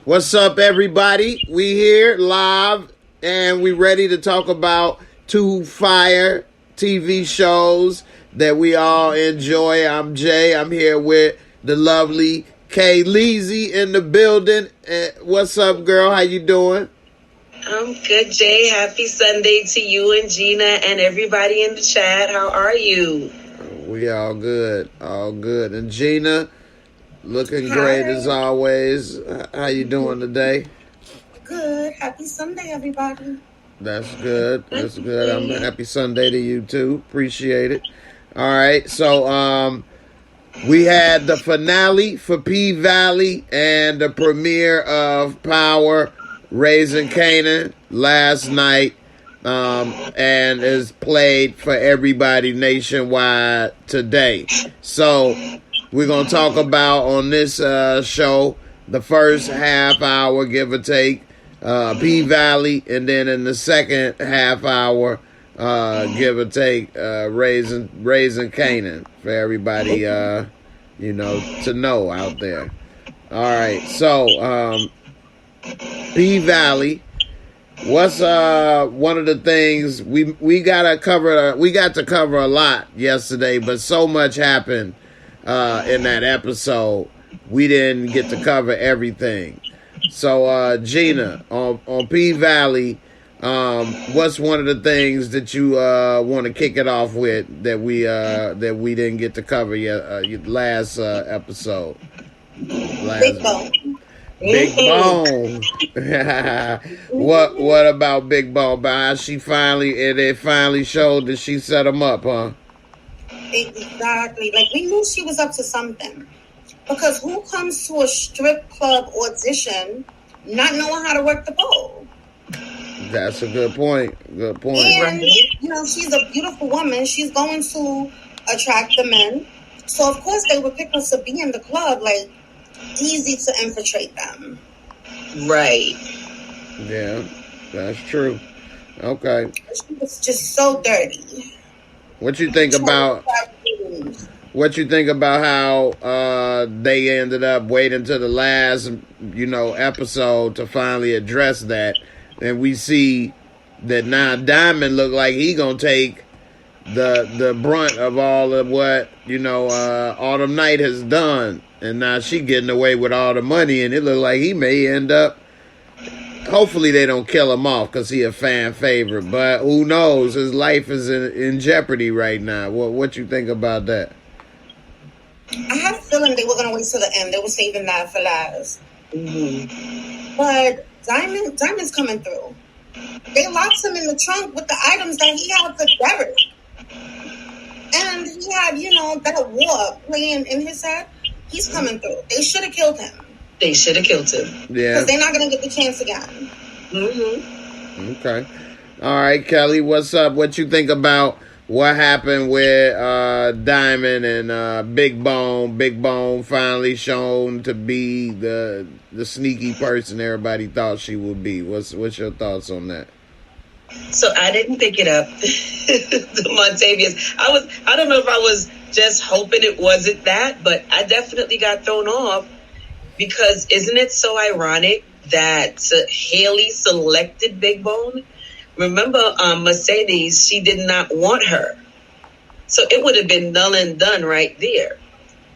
What's up, everybody? We here live, and we ready to talk about two fire TV shows that we all enjoy. I'm Jay. I'm here with the lovely Kay Leezy in the building. What's up, girl? How you doing? I'm good, Jay. Happy Sunday to you and Gina and everybody in the chat. How are you? We all good. All good. And Gina, looking great as always. How you doing today? Good. Happy Sunday, everybody. That's good. That's good. I'm a happy Sunday to you too. Appreciate it. All right. So we had the finale for P-Valley and the premiere of Power Raising Kanan last night. And is played for everybody nationwide today. So we're going to talk about on this show the first half hour, give or take, P-Valley, and then in the second half hour, give or take, Raising Kanan for everybody, to know out there. All right, so P-Valley. What's one of the things we got to cover a lot yesterday, but so much happened in that episode we didn't get to cover everything. So Gina, on P-Valley, what's one of the things that you want to kick it off with that we didn't get to cover last episode? Big Bone. Big Bone. What about Big Bone? But how it finally showed that she set him up, huh? Exactly. Like, we knew she was up to something. Because who comes to a strip club audition not knowing how to work the pole? That's a good point. Good point. And, she's a beautiful woman. She's going to attract the men. So, of course, they would pick us to be in the club, like, easy to infiltrate them. Right. Yeah, that's true. Okay. She was just so dirty. What you think about how they ended up waiting to the last, episode to finally address that, and we see that now Diamond look like he gonna take the brunt of all of what Autumn Night has done. And now she getting away with all the money, and it look like he may end up. Hopefully they don't kill him off because he a fan favorite, but who knows? His life is in jeopardy right now. What you think about that? I had a feeling they were going to wait till the end. They were saving that for last. Mm-hmm. But Diamond's coming through. They locked him in the trunk with the items that he had for Derek, and he had that war playing in his head. He's coming through. They should have killed him. Yeah. Because they're not going to get the chance again. Mm-hmm. Okay. All right, Kelly, what's up? What you think about what happened with Diamond and Big Bone? Big Bone finally shown to be the sneaky person everybody thought she would be. What's your thoughts on that? So I didn't pick it up. The Montavious. I don't know if I was just hoping it wasn't that, but I definitely got thrown off because isn't it so ironic that Haley selected Big Bone? Remember, Mercedes, she did not want her. So it would have been null and done right there.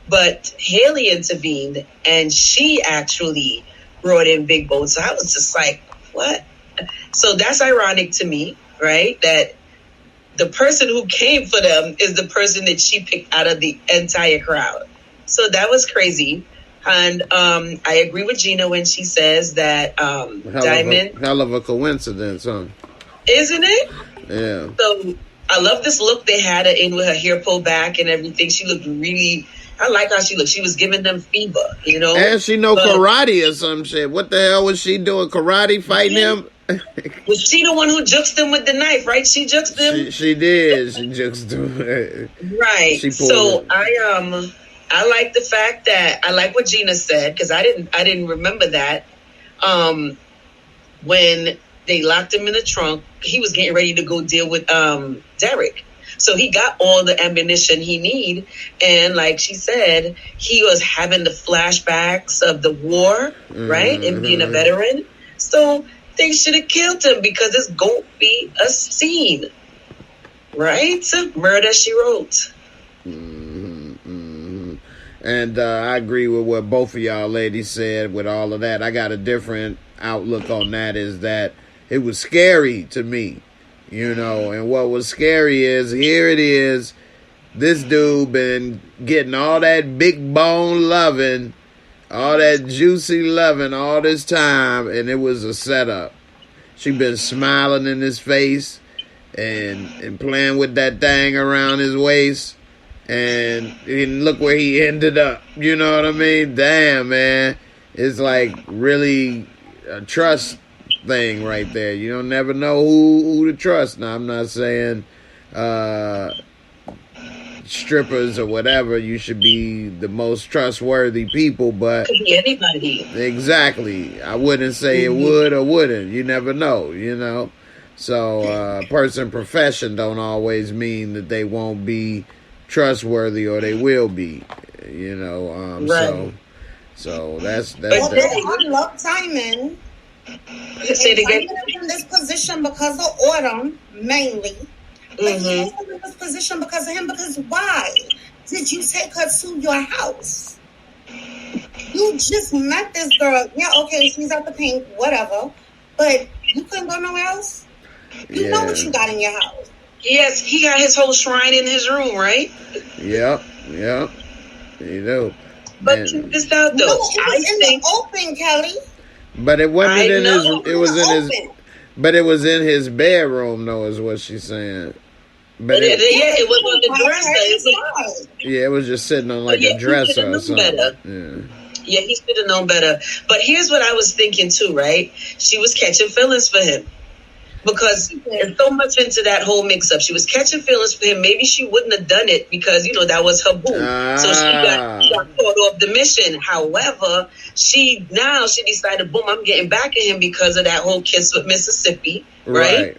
But Haley intervened and she actually brought in Big Bone. So I was just like, what? So that's ironic to me, right? That the person who came for them is the person that she picked out of the entire crowd. So that was crazy. And I agree with Gina when she says that Diamond... Hell of a coincidence, huh? Isn't it? Yeah. So I love this look they had her in with her hair pulled back and everything. She looked really... I like how she looked. She was giving them fever, And she know karate or some shit. What the hell was she doing? Karate fighting him? Was she the one who juked them with the knife, right? She juked them? She did. She juked them. Right. So I like the fact that I like what Gina said because I didn't remember that. When they locked him in the trunk, he was getting ready to go deal with Derek. So he got all the ammunition he need. And like she said, he was having the flashbacks of the war, right? And being a veteran. So they should have killed him because it's going to be a scene. Right? Murder, she wrote. And I agree with what both of y'all ladies said with all of that. I got a different outlook on that, is that it was scary to me, you know. And what was scary is, here it is, this dude been getting all that big bone loving, all that juicy loving all this time, and it was a setup. She been smiling in his face and playing with that thing around his waist. And look where he ended up. You know what I mean? Damn, man. It's like really a trust thing right there. You don't never know who to trust. Now, I'm not saying strippers or whatever, you should be the most trustworthy people, but could be anybody. Exactly. I wouldn't say it would or wouldn't. You never know, you know. So person profession don't always mean that they won't be trustworthy, or they will be, you know. Right. So that's I love Simon. Say it again. Simon is in this position because of Autumn, mainly. But he is in this position because of him. Because why did you take her to your house? You just met this girl. Yeah, okay, she's at the pink, whatever. But you couldn't go nowhere else. You know what you got in your house. Yes, he got his whole shrine in his room, right? Yep. You know. But check this out, though. No, it was in the open, Kelly. But it wasn't in his. It was in his. Open. But it was in his bedroom, though, is what she's saying. But it was on the dresser. It was just sitting on like a dresser or something. Yeah, he should have known better. But here's what I was thinking too, right? She was catching feelings for him. Because there's so much into that whole mix-up. She was catching feelings for him. Maybe she wouldn't have done it because, you know, that was her boo. So she got caught off the mission. However, she decided, boom, I'm getting back at him because of that whole kiss with Mississippi. Right.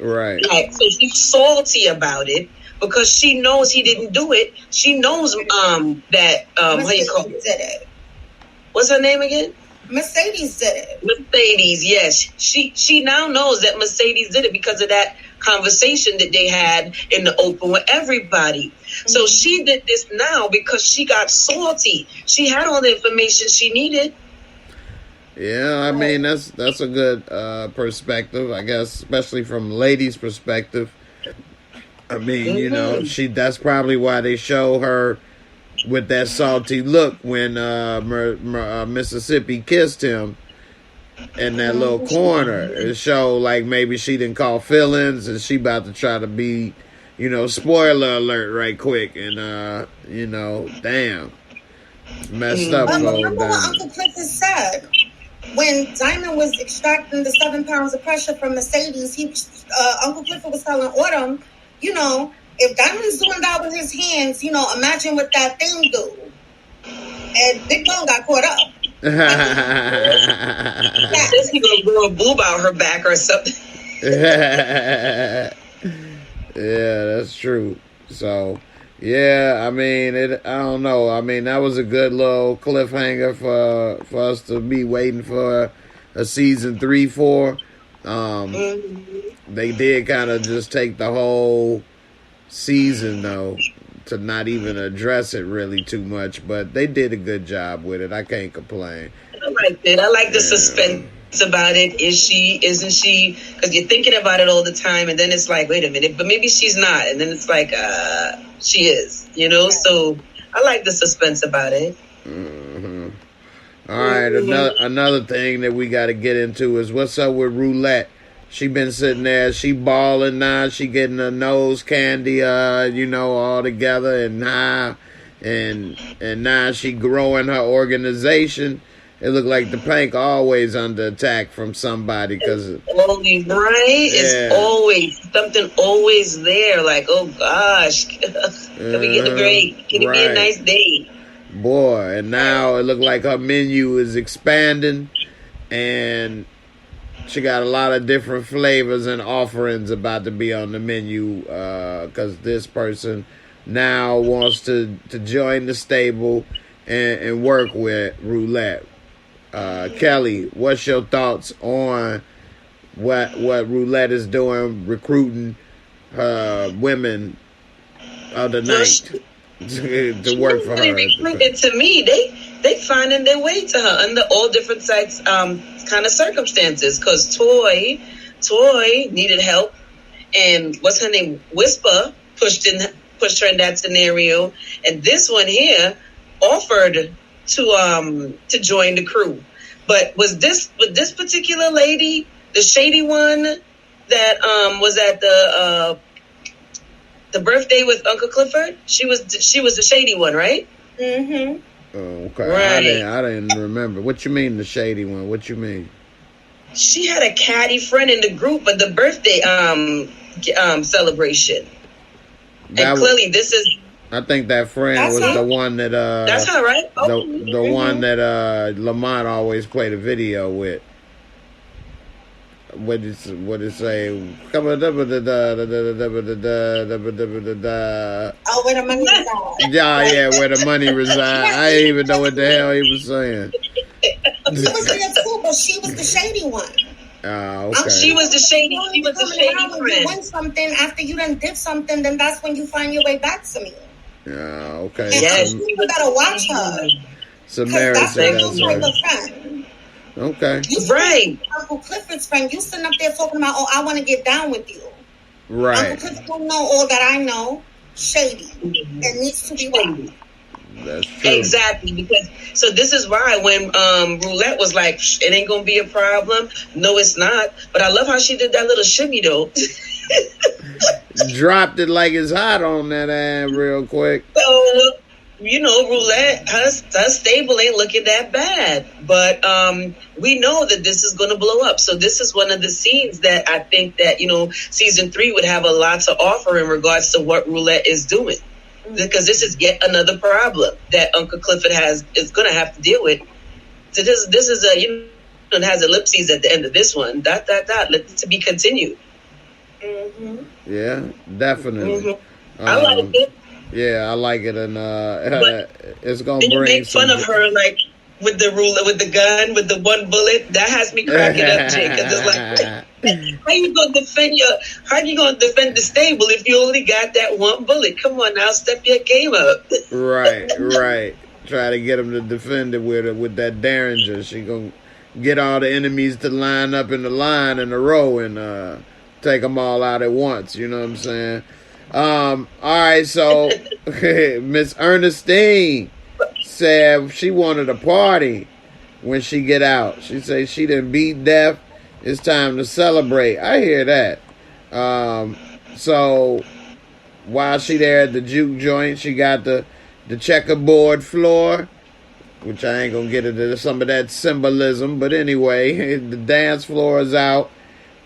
So she's salty about it because she knows he didn't do it. She knows that, how you call it? What's her name again? Mercedes did it. Mercedes, yes. She now knows that Mercedes did it because of that conversation that they had in the open with everybody. So she did this now because she got salty. She had all the information she needed. Yeah, I mean, that's a good perspective, I guess, especially from ladies' perspective. I mean, you know, that's probably why they show her with that salty look when Mississippi kissed him in that little corner. It showed like maybe she didn't call feelings and she about to try to be, you know, spoiler alert right quick. And, you know, damn. Messed up. Remember what Uncle Clifford said? When Diamond was extracting the 7 pounds of pressure from Mercedes, Uncle Clifford was telling Autumn, you know, if Diamond's doing that with his hands, you know, imagine what that thing do. And Big Bone got caught up. This he gonna grow a boob out her back or something. Yeah, that's true. So, yeah, I mean, I don't know. I mean, that was a good little cliffhanger for us to be waiting for a season 3 for. They did kind of just take the whole season though to not even address it really too much, but they did a good job with it. I can't complain. I liked it. I like the suspense about it. Is she, isn't she? Because you're thinking about it all the time, and then it's like, wait a minute, but maybe she's not, and then it's like, she is, you know. So I like the suspense about it. All right, another thing that we got to get into is what's up with Roulette. She been sitting there, she balling now, she getting her nose candy, you know, all together and high, and now she growing her organization. It looked like the Pank always under attack from somebody because always right. Yeah. It's always something always there. Like, oh gosh, can we get a break? Can it be a nice day? Boy, and now it looked like her menu is expanding, and she got a lot of different flavors and offerings about to be on the menu because this person now wants to join the stable and work with Roulette. Kelly, what's your thoughts on what Roulette is doing, recruiting women of the night to work for her? To me, they finding their way to her under all different sides, kind of circumstances. Because Toy needed help, and what's her name? Whisper pushed her in that scenario, and this one here offered to join the crew. But with this particular lady, the shady one that was at the birthday with Uncle Clifford, she was the shady one, right? Mm-hmm. Oh, okay. Right. I didn't remember. What you mean the shady one? What you mean? She had a catty friend in the group at the birthday celebration. And clearly this is... I think that friend was the one that... that's her, right? The one that Lamont always played a video with. What it say? Oh, where the money resides. Yeah, where the money resides. I didn't even know what the hell he was saying. She was there too, but she was the shady one. Okay. She was the shady friend. When you win something, after you done did something, then that's when you find your way back to me. Okay. And yes, you gotta watch her. Samara that's said that's her friend. Okay. Right. Uncle Clifford's friend, you sitting up there talking about, oh, I want to get down with you. Right. Uncle Clifford don't know all that I know. Shady. It needs to be shady. That's true. Exactly, because so this is why when Roulette was like, it ain't gonna be a problem. No, it's not. But I love how she did that little shimmy though. Dropped it like it's hot on that ass real quick. So Roulette, her stable ain't looking that bad. But we know that this is going to blow up. So this is one of the scenes that I think that, season 3 would have a lot to offer in regards to what Roulette is doing. Because this is yet another problem that Uncle Clifford is going to have to deal with. So this is it has ellipses at the end of this one. ... to be continued. Mm-hmm. Yeah, definitely. Mm-hmm. I like it. Yeah, I like it, and it's gonna bring. You make fun of her like with the ruler, with the gun, with the one bullet. That has me cracking up, Jake. Because it's like, how you gonna defend the stable if you only got that one bullet? Come on now, step your game up. Right. Try to get him to defend it with that Derringer. She gonna get all the enemies to line up in the line in a row and take them all out at once. You know what I'm saying? All right, so Miss Ernestine said she wanted a party when she get out. She said she done beat death. It's time to celebrate. I hear that. So while she there at the juke joint, she got the checkerboard floor, which I ain't gonna get into some of that symbolism, but anyway, the dance floor is out.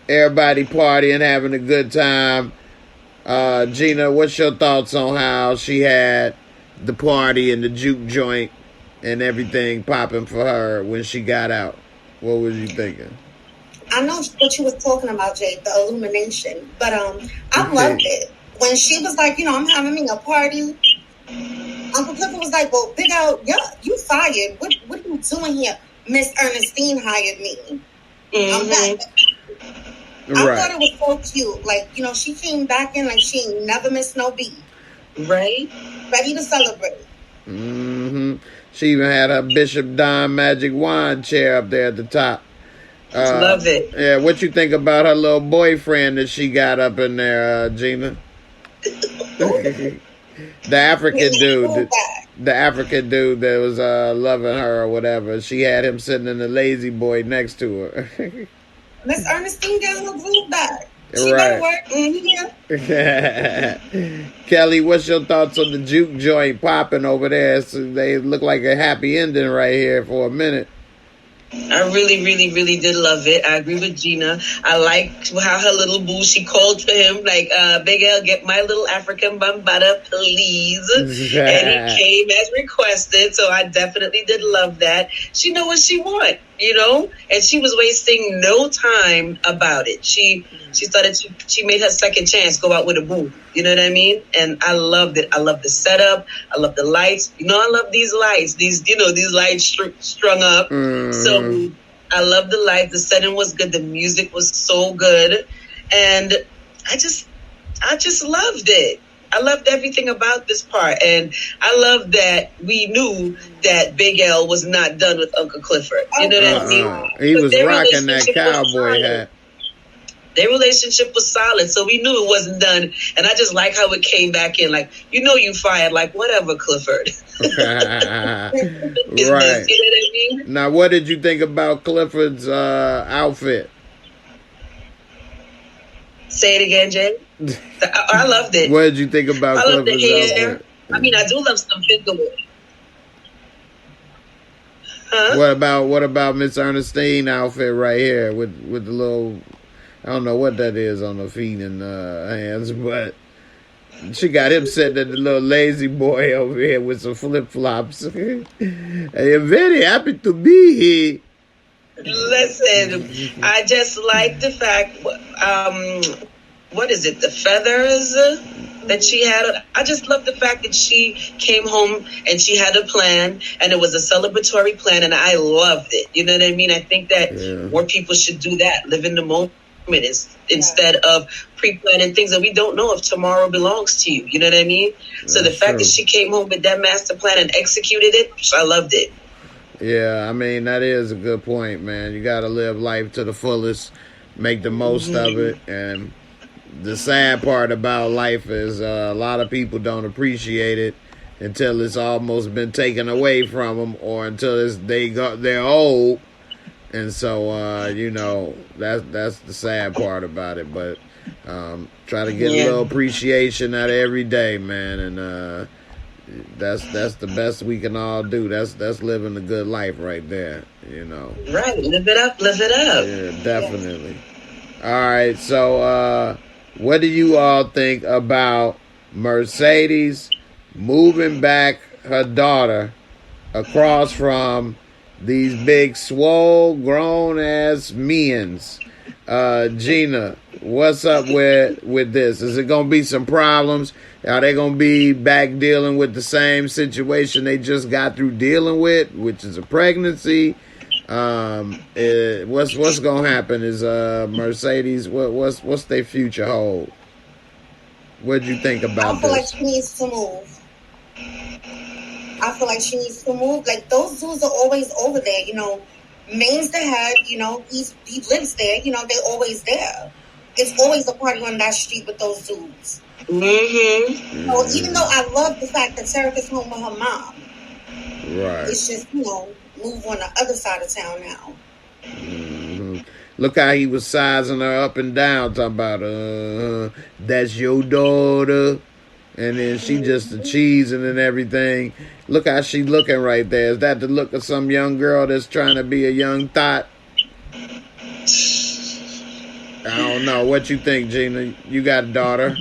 Everybody partying, having a good time. Gina, what's your thoughts on how she had the party and the juke joint and everything popping for her when she got out? What was you thinking? I know what you was talking about, Jake, the illumination, but I loved it. When she was like, I'm having me a party, Uncle Clifford was like, well, Big Al, you fired. What are you doing here? Miss Ernestine hired me. I'm back. I thought it was so cute. Like, she came back in like she ain't never missed no beat. Right? Ready to celebrate. Mm-hmm. She even had her Bishop Don Magic Wand chair up there at the top. Love it. Yeah, what you think about her little boyfriend that she got up in there, Gina? The African dude. The African dude that was loving her or whatever. She had him sitting in the lazy boy next to her. Miss Ernestine getting her groove back. She better work. Mm-hmm. Kelly, what's your thoughts on the juke joint popping over there? So they look like a happy ending right here for a minute. I really, really, really did love it. I agree with Gina. I liked how her little boo, she called for him, like, Big L, get my little African bambata, please. And he came as requested, so I definitely did love that. She knew what she wanted. and she was wasting no time about it. She made her second chance go out with a boo. You know what I mean? And I loved it. I love the setup. I love the lights. I love these lights. These lights strung up. So I love the lights. The setting was good. The music was so good, and I just loved it. I loved everything about this part, and I love that we knew that Big L was not done with Uncle Clifford. You know what I mean? He was rocking that cowboy hat. Their relationship was solid, so we knew it wasn't done. And I just like how it came back in, like, you fired, like, whatever, Clifford. Right. You know what I mean? Now, what did you think about Clifford's outfit? Say it again, Jay. I loved it. What did you think about Clifford's outfit? I mean, I do love some finger. Huh? What about Miss Ernestine outfit right here with the little, I don't know what that is on the feet and hands, but she got him sitting at the little lazy boy over here with some flip flops. I am very happy to be here. Listen, I just like the fact, what is it, the feathers that she had. I just love the fact that she came home and she had a plan, and it was a celebratory plan, and I loved it. You know what I mean? I think that more people should do that, live in the moment instead of pre-planning things that we don't know if tomorrow belongs to you. You know what I mean? So the fact that she came home with that master plan and executed it, I loved it. Yeah, I mean, that is a good point, man. You got to live life to the fullest, make the most of it. And the sad part about life is a lot of people don't appreciate it until it's almost been taken away from them, or until they're old. And so, that's the sad part about it. But try to get a little appreciation out of every day, man. And that's the best we can all do. That's living a good life right there, Right, live it up. Yeah, definitely. All right, so what do you all think about Mercedes moving back her daughter across from these big, swole, grown-ass men's? Gina, what's up with this? Is it going to be some problems? Are they going to be back dealing with the same situation they just got through dealing with, which is a pregnancy? What's going to happen? Is Mercedes, what's their future hold? What do you think about this? I feel like she needs to move. Like, those dudes are always over there, Maine's the head, he lives there, they're always there. It's always a party on that street with those dudes. Mm-hmm. So even though I love the fact that Serica's home with her mom, right? It's just, move on the other side of town now. Mm-hmm. Look how he was sizing her up and down, talking about, that's your daughter. And then she just the cheesing and everything. Look how she looking right there. Is that the look of some young girl that's trying to be a young thought? I don't know. What you think, Gina? You got a daughter.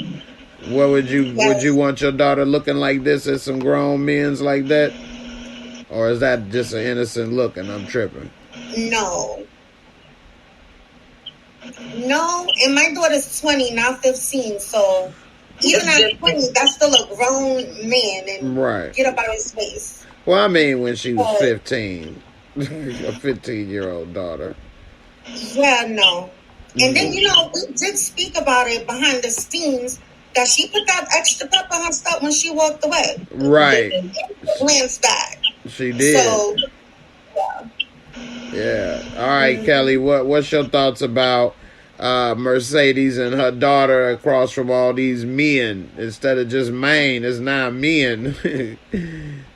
What would you want your daughter looking like this at some grown men's like that? Or is that just an innocent look and I'm tripping? No, and my daughter's 20, not 15, so even at 20, that's still a grown man, and get up out of his face. Well, I mean, when she was 15, a 15-year-old daughter. Yeah, no. And then, we did speak about it behind the scenes, that she put that extra pepper on her stuff when she walked away. Right. Glanced back. She did. So, yeah. All right, Kelly, what's your thoughts about Mercedes and her daughter across from all these men? Instead of just Maine, it's now men.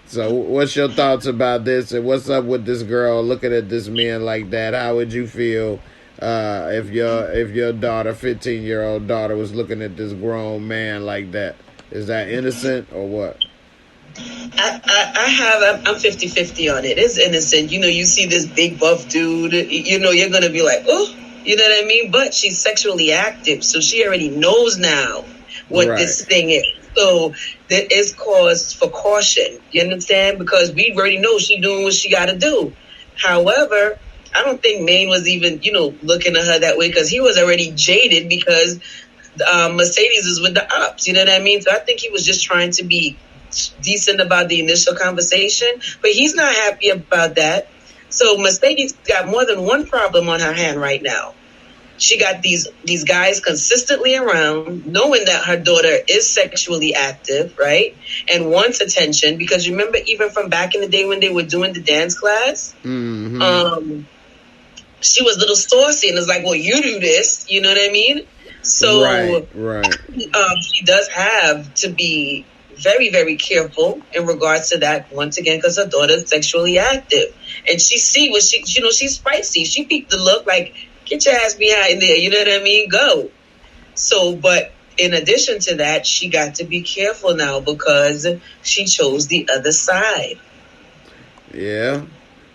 So what's your thoughts about this, and what's up with this girl looking at this man like that? How would you feel if your daughter, 15-year-old daughter, was looking at this grown man like that? Is that innocent or what? I'm 50-50 on it. It's innocent. You see this big buff dude, you're going to be like, oh, you know what I mean? But she's sexually active, so she already knows now what this thing is. So there is cause for caution. You understand? Because we already know she's doing what she got to do. However, I don't think Maine was even, looking at her that way because he was already jaded because Mercedes is with the ops. You know what I mean? So I think he was just trying to be decent about the initial conversation, but he's not happy about that. So Mercedes got more than one problem on her hand right now. She got these guys consistently around, knowing that her daughter is sexually active, right? And wants attention, because remember, even from back in the day when they were doing the dance class, she was a little saucy and was like, well, you do this, you know what I mean? So right. She does have to be very, very careful in regards to that, once again, because her daughter is sexually active. And she see what she's spicy. She peeped the look like, get your ass behind there, you know what I mean? Go. So, but in addition to that, she got to be careful now because she chose the other side. Yeah.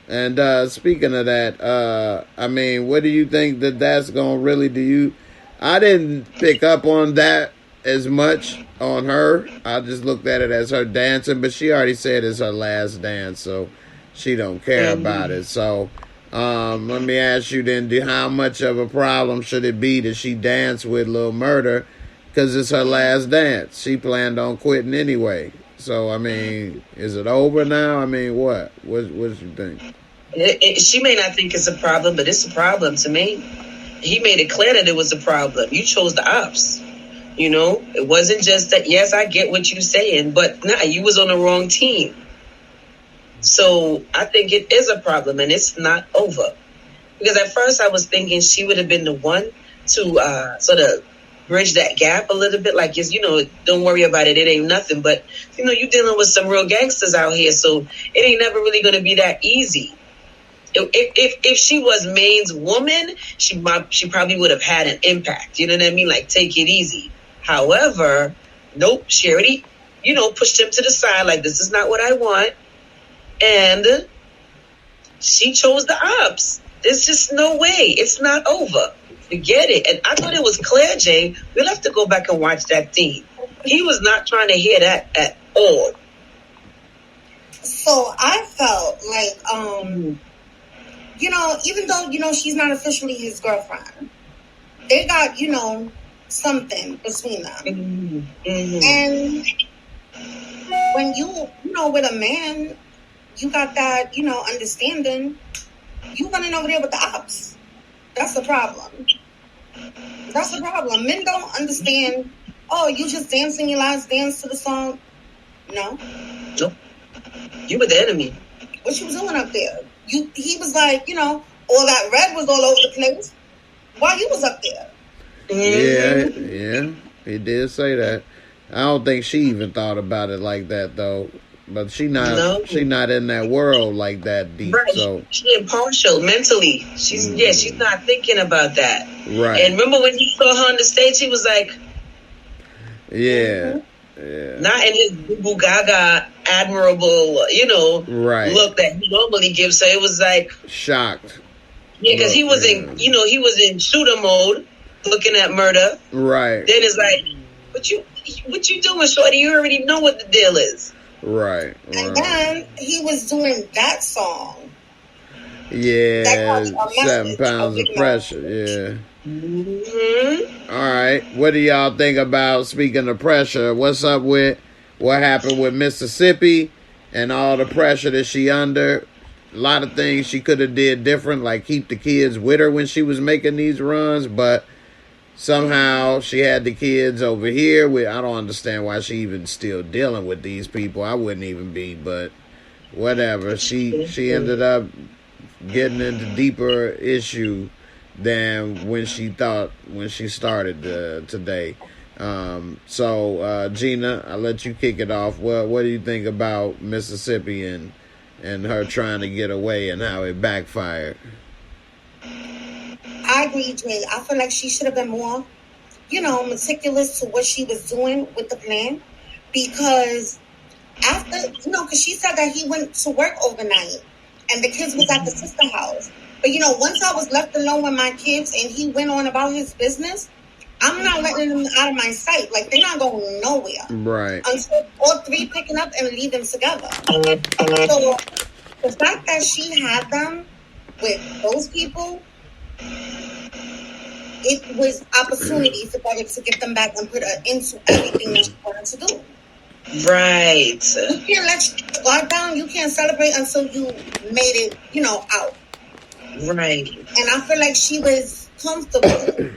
And speaking of that, I mean, what do you think that's going to really do? I didn't pick up on that as much on her. I just looked at it as her dancing, but she already said it's her last dance, so she don't care about it. So, let me ask you then, how much of a problem should it be that she dance with Lil Murder? Because it's her last dance. She planned on quitting anyway. So, I mean, is it over now? I mean, what? What you think? She may not think it's a problem, but it's a problem to me. He made it clear that it was a problem. You chose the ops. It wasn't just that, yes, I get what you're saying, but nah, you was on the wrong team. So I think it is a problem, and it's not over. Because at first I was thinking she would have been the one to sort of bridge that gap a little bit. Like, don't worry about it. It ain't nothing. But, you're dealing with some real gangsters out here. So it ain't never really going to be that easy. If she was Maine's woman, she probably would have had an impact. You know what I mean? Like, take it easy. However, nope, she already, pushed him to the side. Like, this is not what I want. And she chose the ops. There's just no way. It's not over. Forget it. And I thought it was clear, Jay. We'll have to go back and watch that thing. He was not trying to hear that at all. So I felt like, even though, she's not officially his girlfriend, they got, something between them. And when you with a man, you got that, understanding, you running over there with the ops. That's the problem. Men don't understand, you just dancing your last dance to the song. No. Nope. You were the enemy. What you was doing up there? He was like, all that red was all over the place while you was up there. Yeah, he did say that. I don't think she even thought about it like that though. But she not in that world like that deep. Right. So she impartial mentally. She's not thinking about that. Right. And remember when he saw her on the stage, he was like, yeah. Not in his boo gaga admirable, right. look that he normally gives. So it was like shocked. Yeah, because he was in, he was in shooter mode, looking at Murder. Right. Then it's like, what you doing, shorty? You already know what the deal is. Right. And then he was doing that song. Yeah, 7 pounds of pressure. Yeah. All right. What do y'all think about, speaking of pressure, what's up with what happened with Mississippi and all the pressure that she under? A lot of things she could have did different, like keep the kids with her when she was making these runs, but somehow she had the kids over here. I don't understand why she even still dealing with these people. I wouldn't even be, but whatever. She ended up getting into deeper issue than when she started today. So Gina, I'll let you kick it off. What do you think about Mississippi and her trying to get away and how it backfired? I agree, Jay. I feel like she should have been more, meticulous to what she was doing with the plan. Because after, because she said that he went to work overnight and the kids was at the sister house. But, once I was left alone with my kids and he went on about his business, I'm not letting them out of my sight. Like, they're not going nowhere. Right. Until all three picking up and leaving together. So the fact that she had them with those people, it was opportunity for Derek to get them back and put an into everything that she wanted to do. Right. You can't let your guard down. You can't celebrate until you made it, out. Right. And I feel like she was comfortable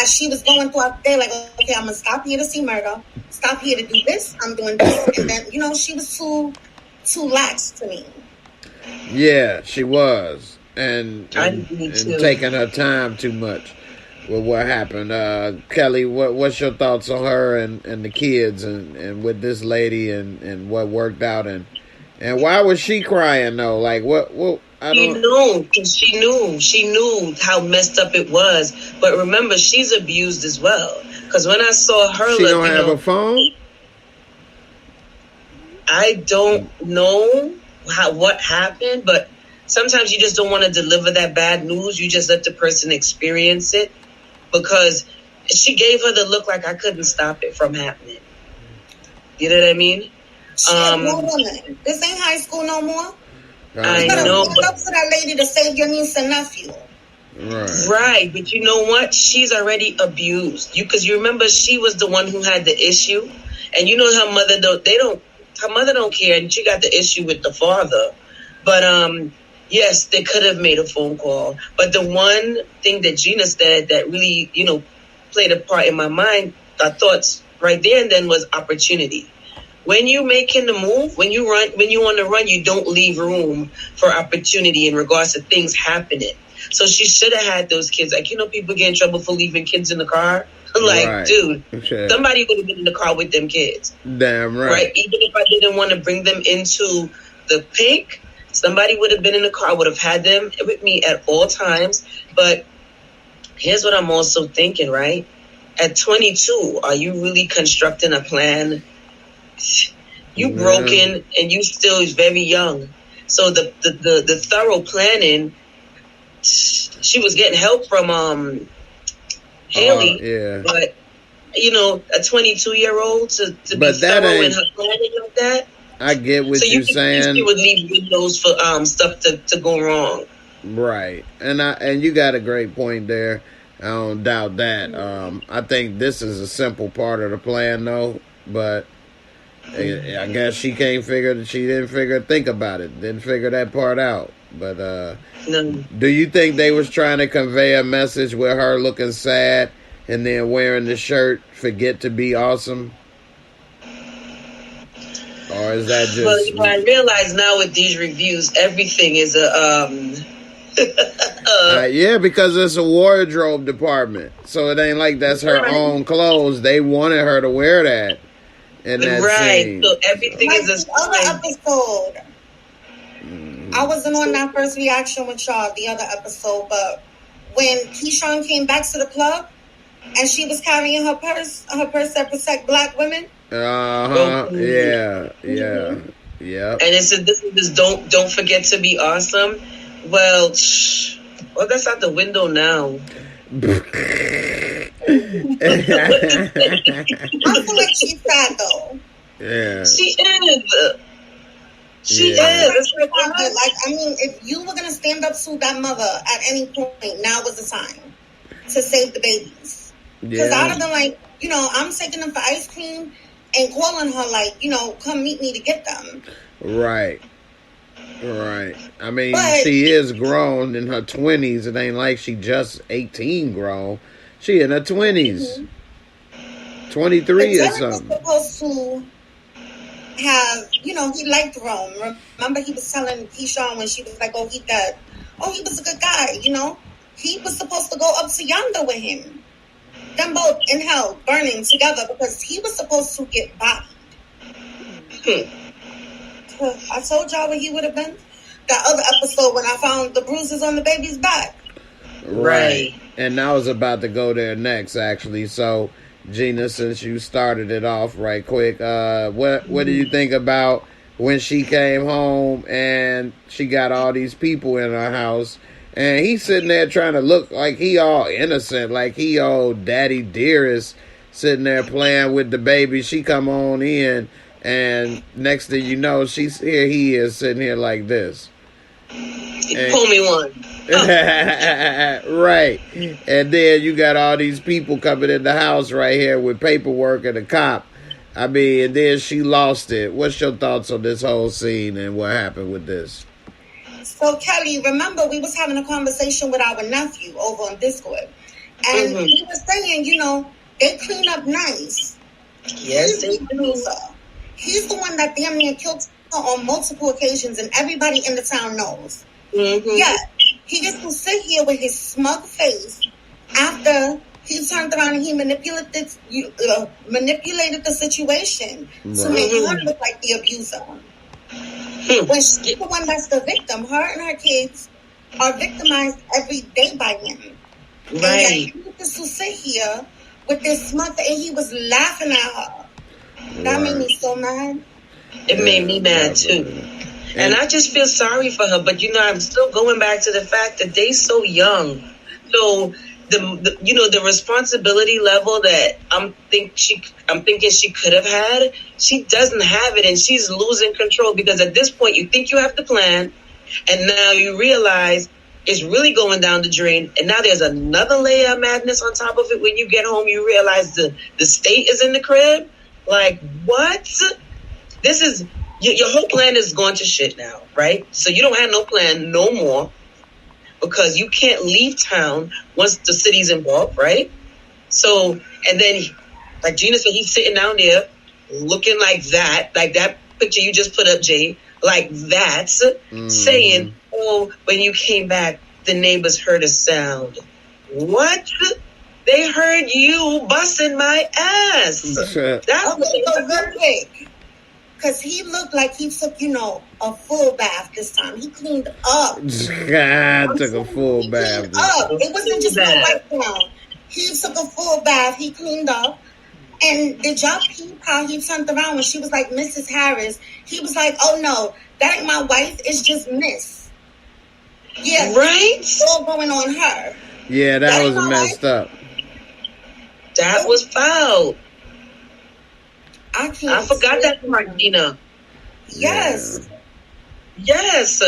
as she was going throughout the day, like, okay, I'm going to stop here to see murder, stop here to do this, I'm doing this. And then, she was too lax to me. Yeah, she was. And taking her time too much with what happened. Kelly, what's your thoughts on her and the kids and with this lady and what worked out and why was she crying though? Like what She knew, because she knew how messed up it was. But remember, she's abused as well. Because when I saw her, she don't have a phone. I don't know what happened, but sometimes you just don't want to deliver that bad news. You just let the person experience it, because she gave her the look like I couldn't stop it from happening. You know what I mean? No woman. This ain't high school no more. I know. Stand up for that lady to save your niece and nephew. Right, but you know what? She's already abused. Because you remember she was the one who had the issue, and her mother her mother don't care, and she got the issue with the father. But yes, they could have made a phone call. But the one thing that Gina said that really, played a part in my mind, our thoughts right there and then was opportunity. When you're making the move, when you on the run, you don't leave room for opportunity in regards to things happening. So she should have had those kids. Like, people get in trouble for leaving kids in the car. Like, right. Dude, okay. Somebody would have been in the car with them kids. Damn right. Right? Even if I didn't want to bring them into the pink, somebody would have been in the car, would have had them with me at all times. But here's what I'm also thinking, right? At 22, are you really constructing a plan? You broken and you still very young. So the thorough planning, she was getting help from Haley. Yeah. But a 22-year-old to be thorough in her planning like that. I get what you're saying. She would leave windows for stuff to go wrong. Right. And you got a great point there. I don't doubt that. I think this is a simple part of the plan though, but I guess she can't think about it. Didn't figure that part out. But no. Do you think they was trying to convey a message with her looking sad and then wearing the shirt, forget to be awesome? Or is that just... Well, I realize now with these reviews, everything is yeah, because it's a wardrobe department. So it ain't like that's her own clothes. They wanted her to wear that. In that scene. So everything is a other episode. I wasn't on that first reaction with y'all, the other episode, but when Keyshawn came back to the club and she was carrying her purse that protect black women. Yeah. And it said this is don't forget to be awesome. Well, that's out the window now. I feel like she's sad though. Yeah. She is. She is. Like, I mean, if you were gonna stand up to that mother at any point, now was the time to save the babies. Because I'd have been like, I'm taking them for ice cream and calling her like, come meet me to get them. Right. I mean, she is grown in her 20s. It ain't like she just 18 grown. She in her 20s. 23 or something. Was supposed to have, he liked Rome. Remember he was telling Keyshawn when she was like, oh, he dead. Oh, he was a good guy, He was supposed to go up to yonder with him. Them both in hell, burning together because he was supposed to get bodied. I told y'all what he would have been. That other episode when I found the bruises on the baby's back. Right. And I was about to go there next, actually. So, Gina, since you started it off right quick, what do you think about when she came home and she got all these people in her house and he's sitting there trying to look like he all innocent, like he all daddy dearest, sitting there playing with the baby. She come on in and next thing you know, he is sitting here like this. Pull me one. Right. And then you got all these people coming in the house right here with paperwork and a cop. I mean, and then she lost it. What's your thoughts on this whole scene and what happened with this? So, Kelly, remember we was having a conversation with our nephew over on Discord. And he was saying, they clean up nice. Yes, they do. He's the one that damn near killed her on multiple occasions, and everybody in the town knows. Yeah, he gets to sit here with his smug face after he turned around and he manipulated the situation to make her look like the abuser. When she's the one that's the victim, her and her kids are victimized every day by him. Right. And he gets to sit here with this smug face, and he was laughing at her. That made me so mad. It made me mad too. And I just feel sorry for her, but I'm still going back to the fact that they so young. So the responsibility level that I'm thinking she could have had, she doesn't have it, and she's losing control because at this point you think you have the plan, and now you realize it's really going down the drain, and now there's another layer of madness on top of it. When you get home, you realize the state is in the crib. Like, what? This is your whole plan is going to shit now, right? So you don't have no plan no more because you can't leave town once the city's involved, right? So, and then, like Gina said, he's sitting down there looking like that picture you just put up, Jay, like that, saying, "Oh, when you came back, the neighbors heard a sound." What? They heard you busting my ass. That's so real quick. Because he looked like he took, a full bath this time. He cleaned up. God took a full bath. It wasn't just a wipe down. He took a full bath. He cleaned up. And did y'all peep how he turned around when she was like, "Mrs. Harris"? He was like, "Oh, no, that ain't my wife. It's just Miss." Yeah. Right? It's all going on her. Yeah, that was messed up. That was foul. I forgot that part, Gina. Yes. Yeah. Yes.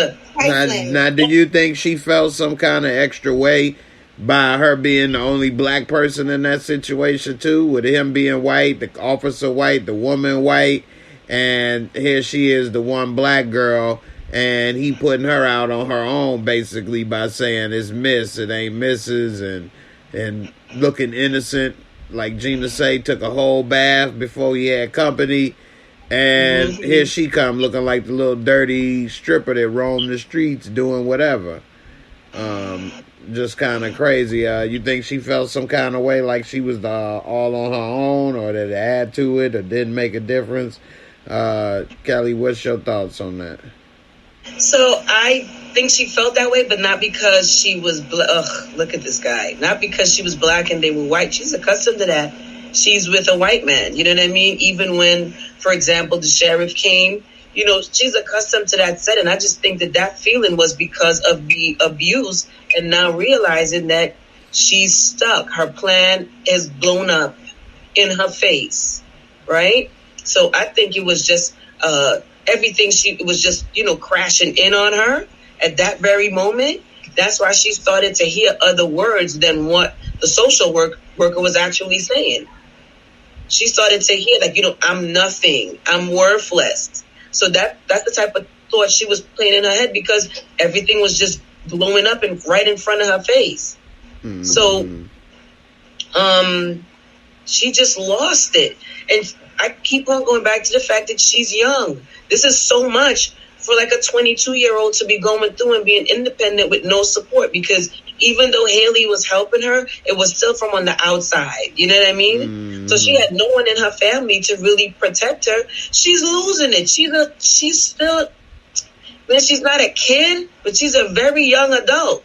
Now, do you think she felt some kind of extra way by her being the only black person in that situation too? With him being white, the officer white, the woman white, and here she is, the one black girl, and he putting her out on her own basically by saying it's Miss, it ain't Mrs. and looking innocent. Like Gina say, took a whole bath before he had company. And here she come looking like the little dirty stripper that roamed the streets doing whatever. Just kind of crazy. You think she felt some kind of way like she was all on her own, or did it add to it, or didn't make a difference? Kelly, what's your thoughts on that? So I think she felt that way, but not because she was look at this guy. Not because she was black and they were white. She's accustomed to that. She's with a white man. You know what I mean? Even when, for example, the sheriff came, she's accustomed to that setting. I just think that feeling was because of the abuse, and now realizing that she's stuck. Her plan is blown up in her face, right? So I think it was just everything. It was just, crashing in on her at that very moment. That's why she started to hear other words than what the social worker was actually saying. She started to hear I'm nothing, I'm worthless. So that's the type of thought she was playing in her head because everything was just blowing up and right in front of her face. Mm-hmm. So, she just lost it. And I keep on going back to the fact that she's young. This is so much for like a 22-year-old to be going through and being independent with no support, because even though Haley was helping her, it was still from on the outside. You know what I mean? Mm. So she had no one in her family to really protect her. She's losing it. She's still, she's not a kid, but she's a very young adult.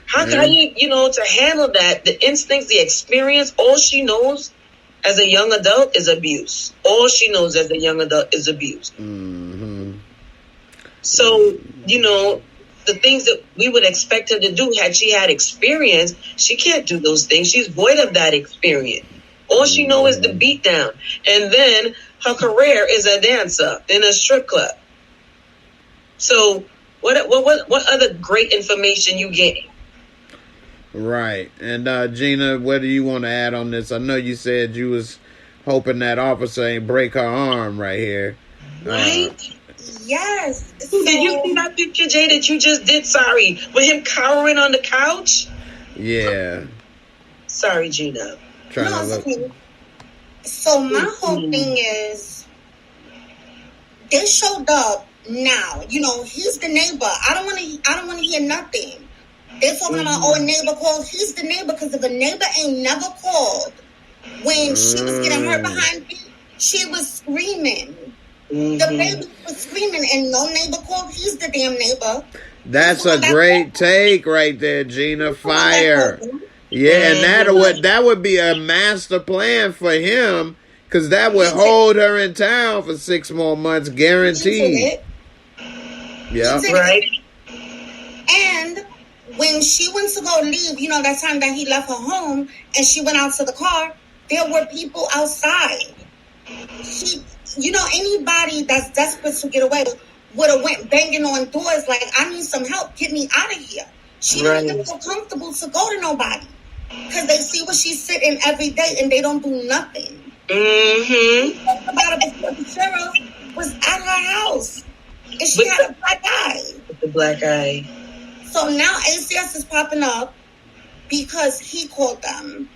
How can you to handle that, the instincts, the experience, all she knows as a young adult is abuse. All she knows as a young adult is abuse. Mm-hmm. So, the things that we would expect her to do had she had experience, she can't do those things. She's void of that experience. All she knows is the beat down. And then her career is a dancer in a strip club. So What other great information you get? Right. And Gina, what do you want to add on this? I know you said you was hoping that officer ain't break her arm right here. Right? Yes. So, did you see that picture, Jay, that you just did? Sorry. With him cowering on the couch? Yeah. Sorry, Gina. Okay. So my whole thing is, they showed up now. You know, he's the neighbor. I don't want to hear nothing. They're talking about, a neighbor called. He's the neighbor, because if a neighbor ain't never called when she was getting hurt behind me, she was screaming. The baby was screaming, and no neighbor called. He's the damn neighbor. That's a great take right there, Gina. Fire. Yeah, and that would be a master plan for him, because that would hold her in town for 6 more months, guaranteed. Yeah. Right. And when she went to go leave, you know, that time that he left her home and she went out to the car, there were people outside. Anybody that's desperate to get away would have went banging on doors like, I need some help, get me out of here. She didn't even feel comfortable to go to nobody, because they see where she's sitting every day and they don't do nothing. We talked about it before. The sheriff was at her house and she had a black eye. With the black eye. So now ACS is popping up because he called them.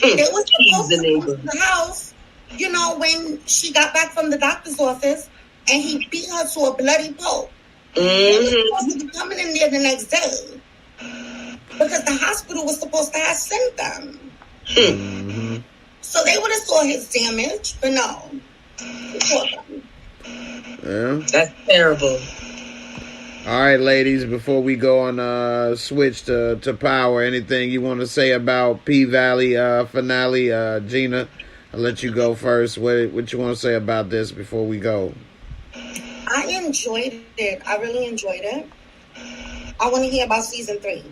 They were supposed to go to the house, you know, when she got back from the doctor's office, and he beat her to a bloody pulp. They were supposed to be coming in there the next day, because the hospital was supposed to have sent them. So they would have saw his damage, but no. He called them. Yeah. That's terrible. All right, ladies, before we go on switch to Power, anything you want to say about P-Valley finale? Gina, I'll let you go first. What you want to say about this before we go? I enjoyed it. I really enjoyed it. I want to hear about season 3.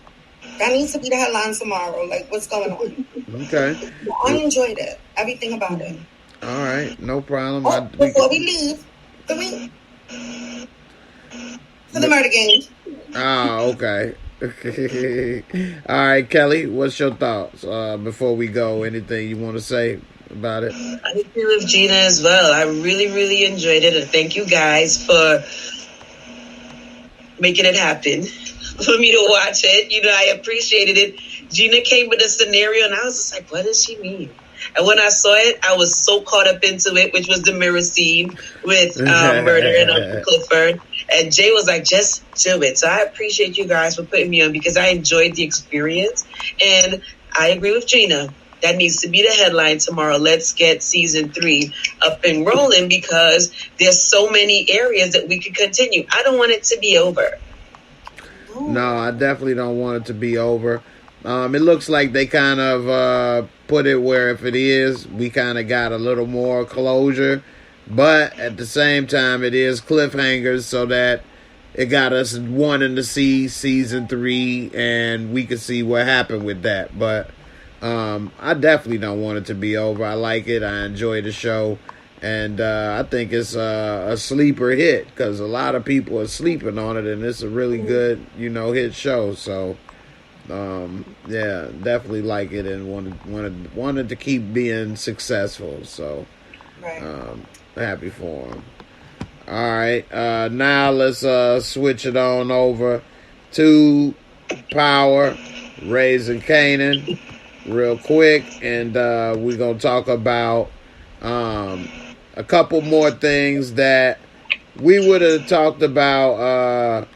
That needs to be the headline tomorrow. Like, what's going on? Okay. I enjoyed it. Everything about it. All right. No problem. Before we leave, for the murder games. Oh, okay. All right, Kelly, what's your thoughts before we go? Anything you want to say about it? I agree with Gina as well. I really, really enjoyed it. And thank you guys for making it happen for me to watch it. You know, I appreciated it. Gina came with a scenario and I was just like, what does she mean? And when I saw it, I was so caught up into it, which was the mirror scene with murdering Uncle Clifford. And Jay was like, just do it. So I appreciate you guys for putting me on, because I enjoyed the experience. And I agree with Gina. That needs to be the headline tomorrow. Let's get season 3 up and rolling, because there's so many areas that we could continue. I don't want it to be over. No, I definitely don't want it to be over. It looks like they kind of put it where if it is, we kind of got a little more closure. But at the same time, it is cliffhangers, so that it got us wanting to see season 3, and we could see what happened with that. But I definitely don't want it to be over. I like it. I enjoy the show. And I think it's a sleeper hit, because a lot of people are sleeping on it, and it's a really good, hit show. So, yeah, definitely like it, and wanted to keep being successful. So, happy for them. All right, now let's switch it on over to Power, Raising Kanan, real quick, and we're gonna talk about a couple more things that we would have talked about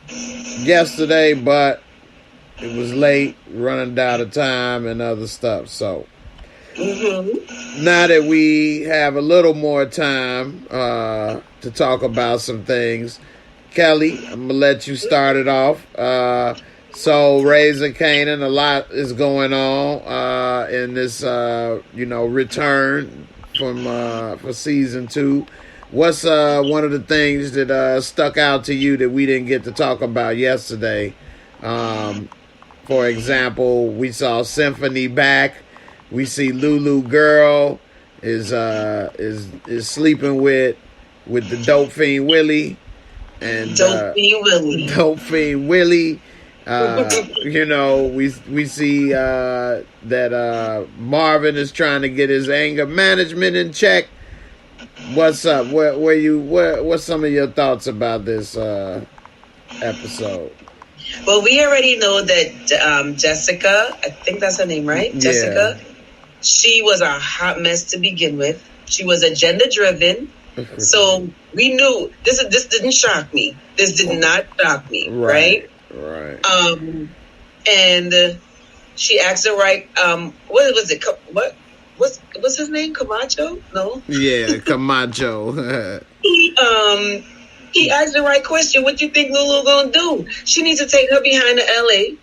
yesterday, but it was late, running out of time and other stuff. So now that we have a little more time to talk about some things, Kelly, I'm gonna let you start it off. So Raising Kanan, a lot is going on in this return for season 2. What's one of the things that stuck out to you that we didn't get to talk about yesterday? For example, we saw Symphony back. We see Lulu Girl is sleeping with the dope fiend Willie, and Dope Willie. Dope Fiend Willie. You know, we see that Marvin is trying to get his anger management in check. What's up? What's some of your thoughts about this episode? Well, we already know that Jessica, I think that's her name, right? Yeah. Jessica, she was a hot mess to begin with. She was agenda driven. So we knew this didn't shock me. This did not shock me, right? Right. And she asked the right. What was it? What's his name? Camacho? No. Yeah, Camacho. He asked the right question. What you think Lulu gonna do? She needs to take her behind to LA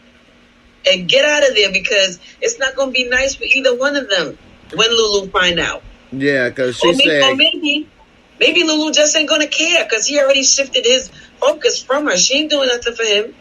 and get out of there, because it's not gonna be nice for either one of them when Lulu find out. Yeah, because she said, or maybe Lulu just ain't gonna care because he already shifted his focus from her. She ain't doing nothing for him.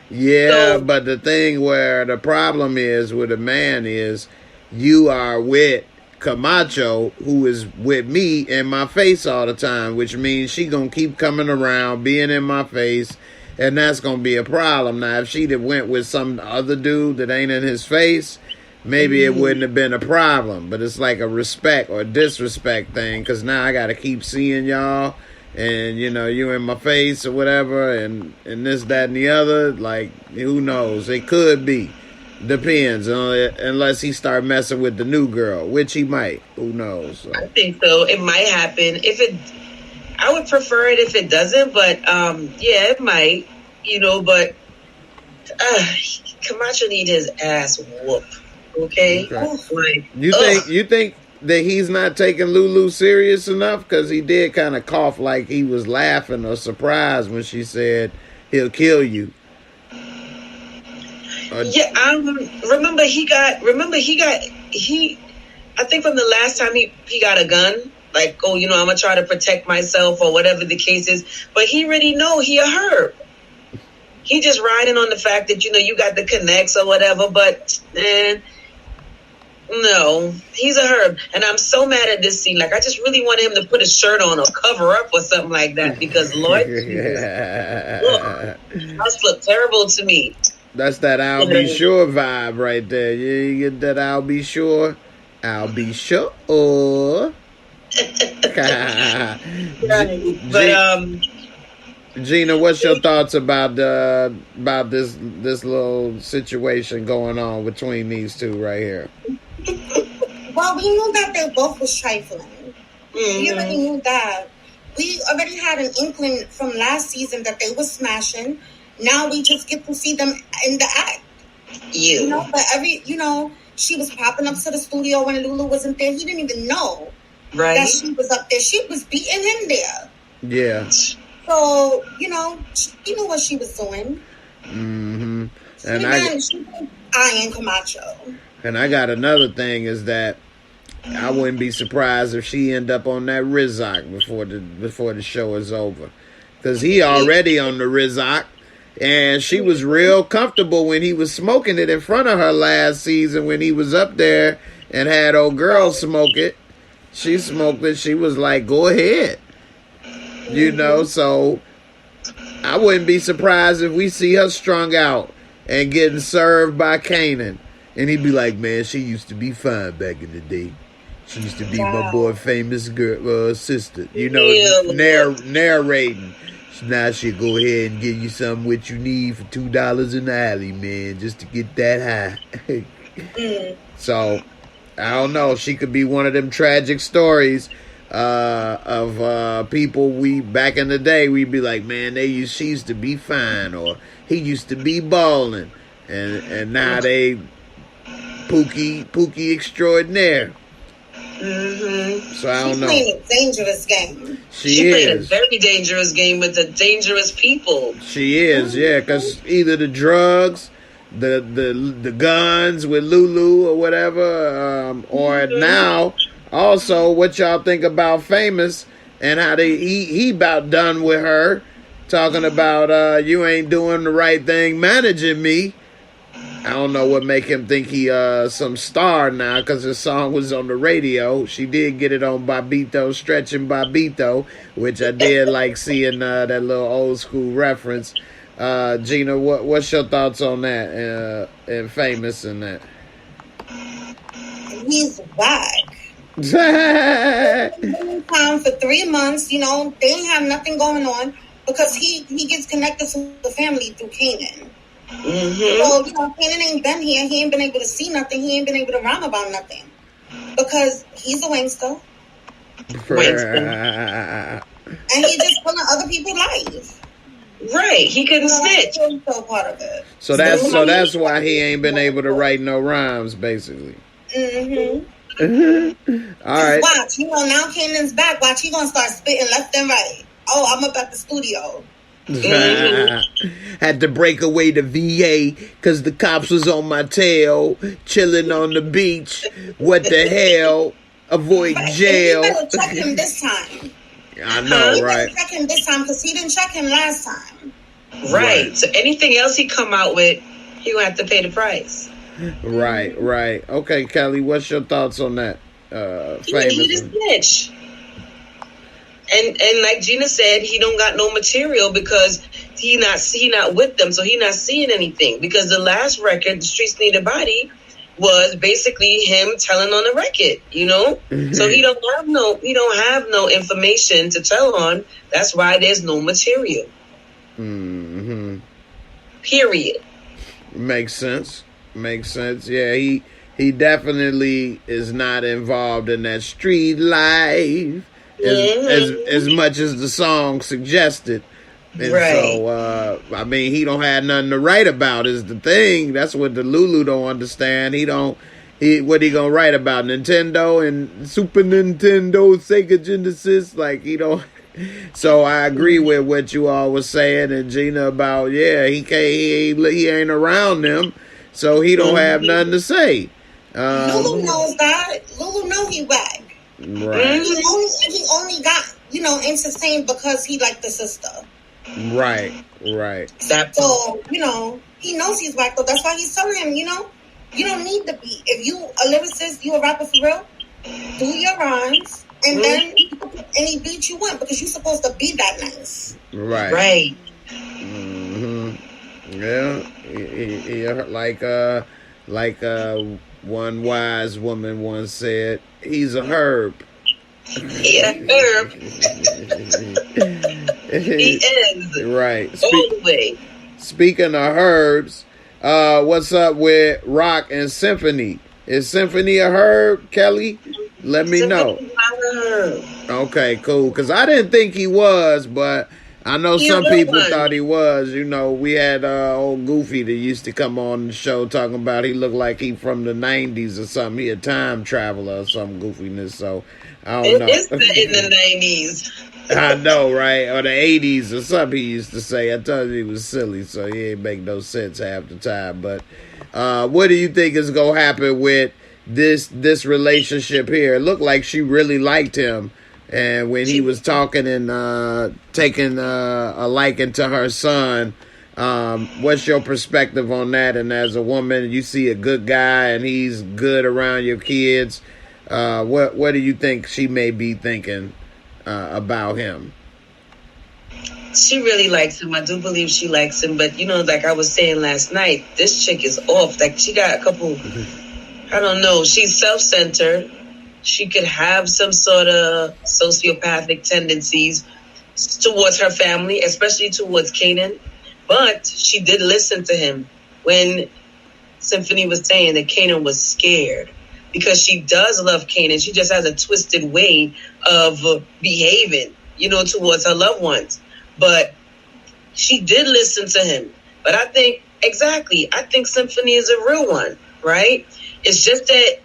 Yeah, but the thing where the problem is with a man is you are with Camacho, who is with me in my face all the time, which means she gonna keep coming around, being in my face, and that's gonna be a problem. Now, if she'd have went with some other dude that ain't in his face, maybe it wouldn't have been a problem. But it's like a respect or disrespect thing, because now I gotta keep seeing y'all, and you know, you in my face or whatever, and this, that, and the other. Like, who knows? It could be. Depends on it, unless he start messing with the new girl, which he might. Who knows? So. I think so. It might happen. I would prefer it if it doesn't, but yeah, it might. You know, but Camacho need his ass whooped. Okay. Like, you think that he's not taking Lulu serious enough? Because he did kind of cough like he was laughing or surprised when she said he'll kill you. Yeah, remember he got I think from the last time he got a gun, like, oh, you know, I'm gonna try to protect myself or whatever the case is, but he already know he a herb. He just riding on the fact that, you know, you got the connects or whatever, but no, he's a herb. And I'm so mad at this scene. Like, I just really want him to put a shirt on or cover up or something like that, because Lord, that's look terrible to me. That's that I'll be sure vibe right there. You get that I'll be sure? I'll be sure. But Gina, what's your thoughts about this little situation going on between these two right here? Well, we knew that they both was trifling. Mm-hmm. We already knew that. We already had an inkling from last season that they were smashing. Now we just get to see them in the act. You know, but she was popping up to the studio when Lulu wasn't there. He didn't even know that she was up there. She was beating him there. Yeah. So, you know, she knew what she was doing. Mm-hmm. She was eyeing Camacho. And I got another thing is that I wouldn't be surprised if she end up on that Rizzock before the show is over. Because he already on the Rizzock. And she was real comfortable when he was smoking it in front of her last season when he was up there and had old girl smoke it. She smoked it. She was like, go ahead. You know, so I wouldn't be surprised if we see her strung out and getting served by Kanan. And he'd be like, man, she used to be fine back in the day. She used to be my boy famous girl sister. You know, narrating. Now she'll go ahead and give you something what you need for $2 an alley, man, just to get that high. So, I don't know. She could be one of them tragic stories of people we back in the day. We'd be like, man, she used to be fine, or he used to be balling, and now they Pookie extraordinaire. Mm-hmm. So I don't know. She's playing a dangerous game. She played a very dangerous game with the dangerous people. She is, yeah, because either the drugs, the guns with Lulu or whatever, or now also what y'all think about Famous and how he about done with her, talking about you ain't doing the right thing managing me. I don't know what make him think he some star now because his song was on the radio. She did get it on Bobito, Stretching Bobito, which I did like seeing that little old school reference. Gina, what's your thoughts on that and Famous and that? He's back. Time for 3 months, they didn't have nothing going on because he gets connected to the family through Kanan. Mm-hmm. So, Kanan ain't been here. He ain't been able to see nothing. He ain't been able to rhyme about nothing because he's a wankster. And he just pulling other people's lives. Right, he couldn't snitch. So part of it. So that's why he ain't been able to write no rhymes, basically. All right. Watch, now Kanan's back. Watch, he gonna start spitting left and right. Oh, I'm up at the studio. Had to break away the VA because the cops was on my tail, chilling on the beach. What the hell? Avoid jail. You better check him this time. I know, right? Check him this time because he didn't check him last time. Right. So anything else he come out with, he gonna have to pay the price. Right. Okay, Kelly, what's your thoughts on that? Famous. He just snitch. And like Gina said, he don't got no material because he not with them, so he not seeing anything. Because the last record, The Streets Need a Body, was basically him telling on the record, So he don't have no information to tell on. That's why there's no material. Mm-hmm. Period. Makes sense. Yeah, he definitely is not involved in that street life as much as the song suggested. And right. So, he don't have nothing to write about is the thing. That's what the Lulu don't understand. What he gonna write about? Nintendo and Super Nintendo, Sega Genesis? Like, he don't. So I agree with what you all was saying and Gina about, he ain't around them, so he don't have nothing to say. Lulu knows that. Lulu know he whack. Right. He only got, entertained because he liked the sister. Right. So, he knows he's whack, but that's why he's telling him, you don't need to be. If you a lyricist, you a rapper for real, do your rhymes, and then any beat you want, because you're supposed to be that nice. Right. Mm-hmm. Yeah. Like one wise woman once said, he's a herb. Yeah, herb. He is. Right. All the way. Speaking of herbs, what's up with Rock and Symphony? Is Symphony a herb, Kelly? Let me know. Okay, cool. Because I didn't think he was, but I know some people thought he was. We had old Goofy that used to come on the show talking about he looked like he from the 90s or something. He a time traveler or some goofiness. So I don't know. It's in the 90s. I know, right? Or the 80s or something he used to say. I told you he was silly, so he ain't make no sense half the time. But what do you think is going to happen with this relationship here? It looked like she really liked him. And when he was talking and taking a liking to her son, what's your perspective on that? And as a woman, you see a good guy and he's good around your kids. What do you think she may be thinking about him? She really likes him. I do believe she likes him. But, like I was saying last night, this chick is off. Like, she got a couple, I don't know, she's self-centered. She could have some sort of sociopathic tendencies towards her family, especially towards Kanan. But she did listen to him when Symphony was saying that Kanan was scared, because she does love Kanan. She just has a twisted way of behaving, towards her loved ones. But she did listen to him. But I think Symphony is a real one, right? It's just that,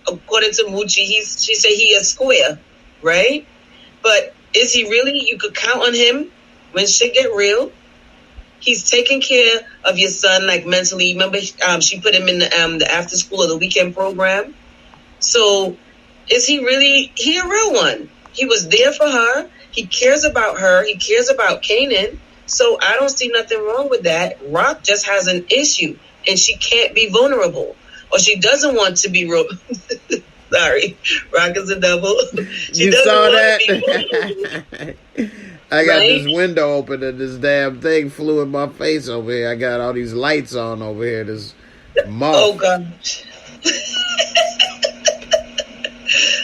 according to Moochie, she said he is square, right? But is he really? You could count on him when shit get real. He's taking care of your son, like, mentally. Remember, she put him in the after school or the weekend program. So is he really a real one? He was there for her. He cares about her. He cares about Kanan. So I don't see nothing wrong with that. Rock just has an issue. and she can't be vulnerable, or she doesn't want to be sorry, Rock is a devil. You saw that? I got this window open and this damn thing flew in my face over here. I got all these lights on over here. This moth. Oh gosh.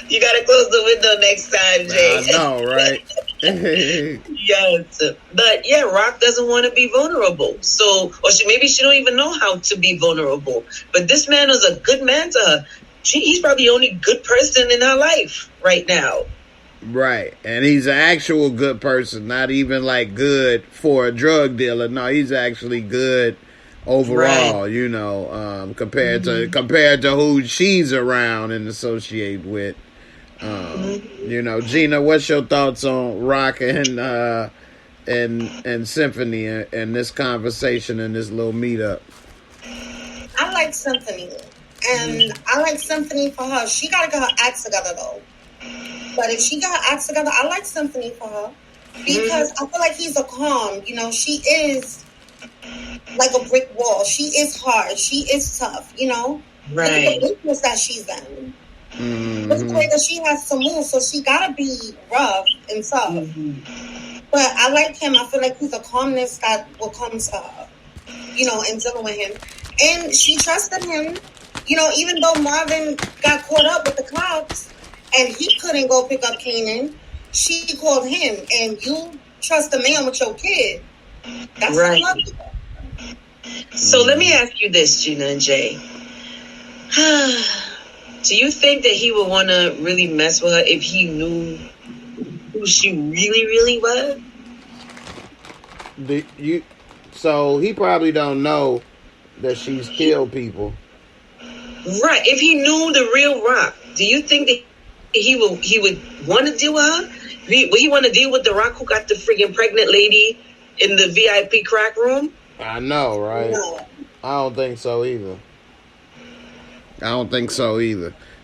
You gotta close the window next time, Jay. I know, right? Yes, but yeah, Rock doesn't want to be vulnerable. So, or maybe she don't even know how to be vulnerable. But this man is a good man to her. He's probably the only good person in her life right now. Right, and he's an actual good person, not even like good for a drug dealer. No, he's actually good overall. Right. You know, compared to who she's around and associate with. You know, Gina, what's your thoughts on Rock and Symphony and this conversation and this little meetup? I like Symphony, and I like Symphony for her. She gotta get her act together though. But if she got her act together, I like Symphony for her because I feel like he's a calm. You know, she is like a brick wall. She is hard. She is tough. You know, right? Look at the weakness that she's in. Look at the way that she has to move, so she gotta be rough and tough. But I like him. I feel like he's a calmness that will come to her, you know, in dealing with him. And she trusted him, you know, even though Marvin got caught up with the cops and he couldn't go pick up Kanan, she called him. And you trust a man with your kid. That's right. So let me ask you this, Gina and Jay. Do you think that he would want to really mess with her if he knew who she really, really was? So he probably don't know that she's killed people. Right. If he knew the real Rock, do you think that he would want to deal with her? Would he want to deal with the Rock who got the friggin' pregnant lady in the VIP crack room? I know, right? No. I don't think so either.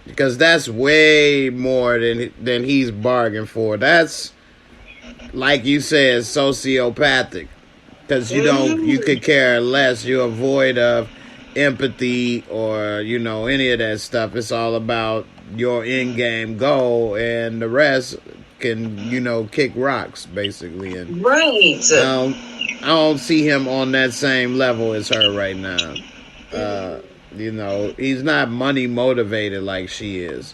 Because that's way more than he's bargained for. That's, like you said, sociopathic. Because you could care less. You're void of empathy or, you know, any of that stuff. It's all about your in-game goal, and the rest can, you know, kick rocks, basically. And right. I don't see him on that same level as her right now. You know, he's not money motivated like she is.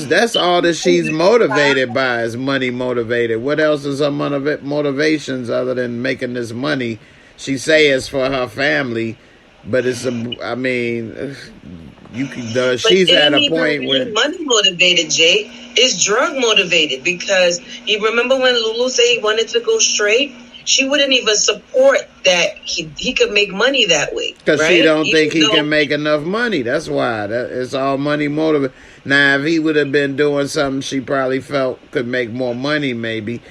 That's all that she's motivated by is money motivated. What else is her motivations other than making this money? She say it's for her family, but she's at a point where money motivated, Jay, is drug motivated, because you remember when Lulu said he wanted to go straight? She wouldn't even support that he could make money that way. Because she don't think he can make enough money. That's why. It's all money motivated. Now, if he would have been doing something she probably felt could make more money, maybe.